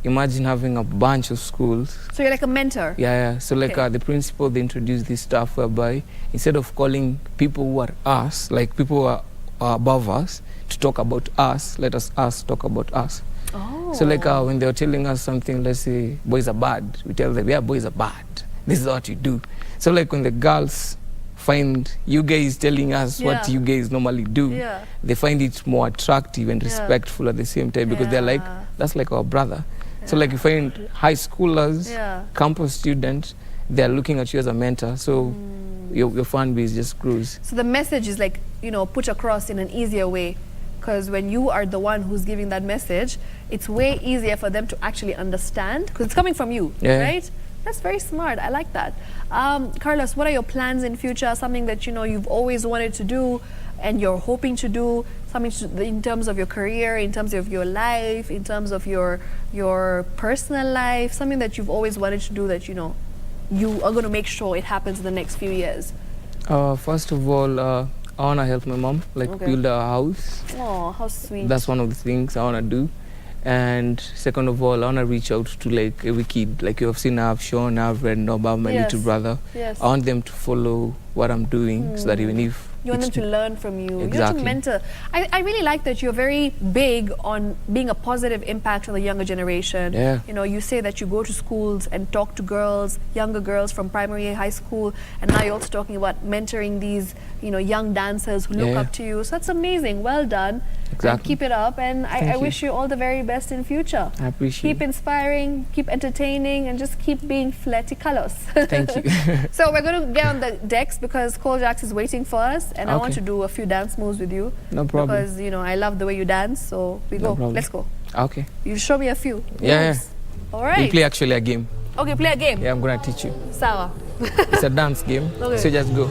imagine having a bunch of schools. So you're like a mentor? Yeah. So like the principal, they introduced this stuff whereby instead of calling people who are us, like people who are above us, to talk about us, let us talk about us. Oh. So like when they were telling us something, let's say boys are bad, we tell them, yeah, boys are bad. This is what you do. So like when the girls find you guys telling us what you guys normally do, they find it more attractive and respectful at the same time, because they're like, that's like our brother. So like you find high schoolers, campus students, they're looking at you as a mentor. So your fan base just grows. So the message is like, you know, put across in an easier way, because when you are the one who's giving that message, it's way easier for them to actually understand, because it's coming from you, right? That's very smart. I like that. Carlos, what are your plans in future? Something that, you know, you've always wanted to do and you're hoping to do, something in terms of your career, in terms of your life, in terms of your personal life, something that you've always wanted to do that, you know, you are going to make sure it happens in the next few years? First of all, I want to help my mom, like build a house. Oh, how sweet. That's one of the things I want to do. And second of all, I want to reach out to like every kid. Like you have seen, I've shown, I've read about my little brother. Yes. I want them to follow what I'm doing, so that even if you want them to learn from you. Exactly. You want to mentor. I really like that you're very big on being a positive impact on the younger generation. Yeah. You know, you say that you go to schools and talk to girls, younger girls from primary, high school, and now you're also talking about mentoring these, you know, young dancers who look up to you. So that's amazing. Well done. Exactly. And keep it up, and I wish you all the very best in future. I appreciate Keep inspiring, keep entertaining, and just keep being Flatty Carlos. Thank you. So we're going to get on the decks because Cole Jax is waiting for us, and I want to do a few dance moves with you. No problem. Because, you know, I love the way you dance, so we go. Let's go. Okay. You show me a few. Yeah. All right. We play actually a game. Okay, play a game. Yeah, I'm going to teach you. Sawa. It's a dance game. Okay. So just go.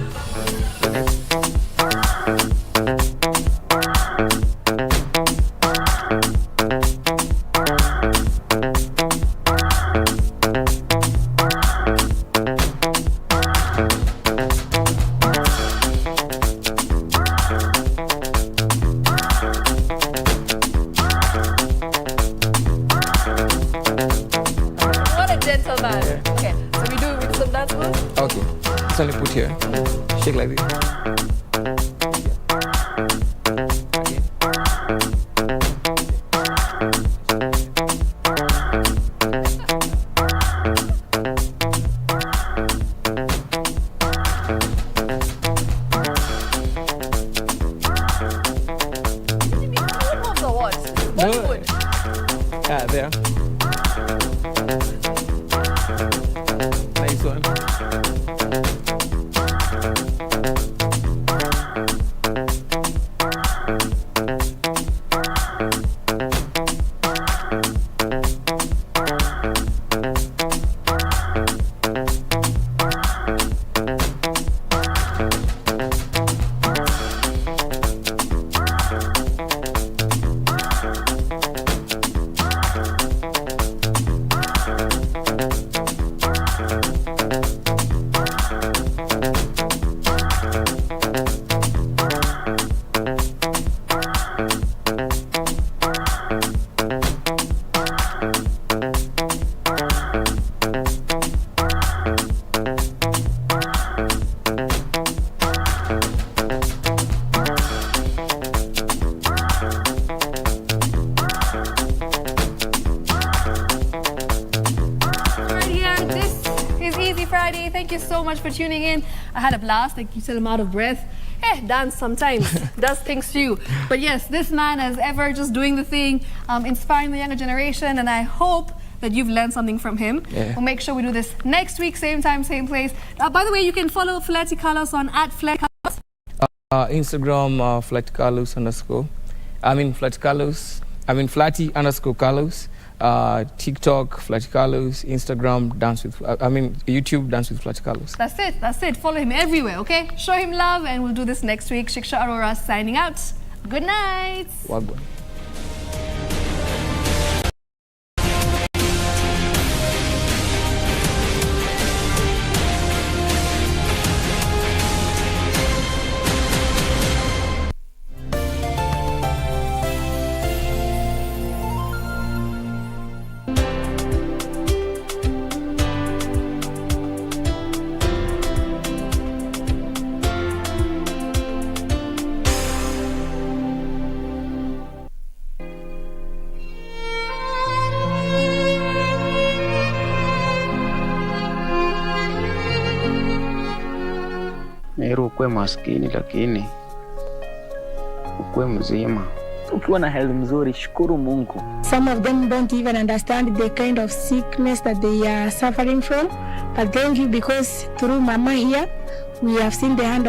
Only put here. Shake like this. Yeah, there. Nice one. Thank you so much for tuning in. I had a blast. Like you said, I'm out of breath. Dance sometimes does things to you. But yes, this man as ever just doing the thing, inspiring the younger generation, and I hope that you've learned something from him. We'll make sure we do this next week, same time, same place. By the way, you can follow Fletty Carlos on @FletCarlos. Instagram, Fletty_Carlos. Flatty_Carlos. TikTok, Fletty Carlos. Instagram, YouTube, Dance with Fletty Carlos. That's it. Follow him everywhere, okay? Show him love, and we'll do this next week. Shiksha Arora signing out. Good night. Wagwan. Ukwe maskini lakini ukwe mzima. Ukiwa na health mzuri, shukuru Mungu. Some of them don't even understand the kind of sickness that they are suffering from. But thank you, because through Mama here, we have seen the hand of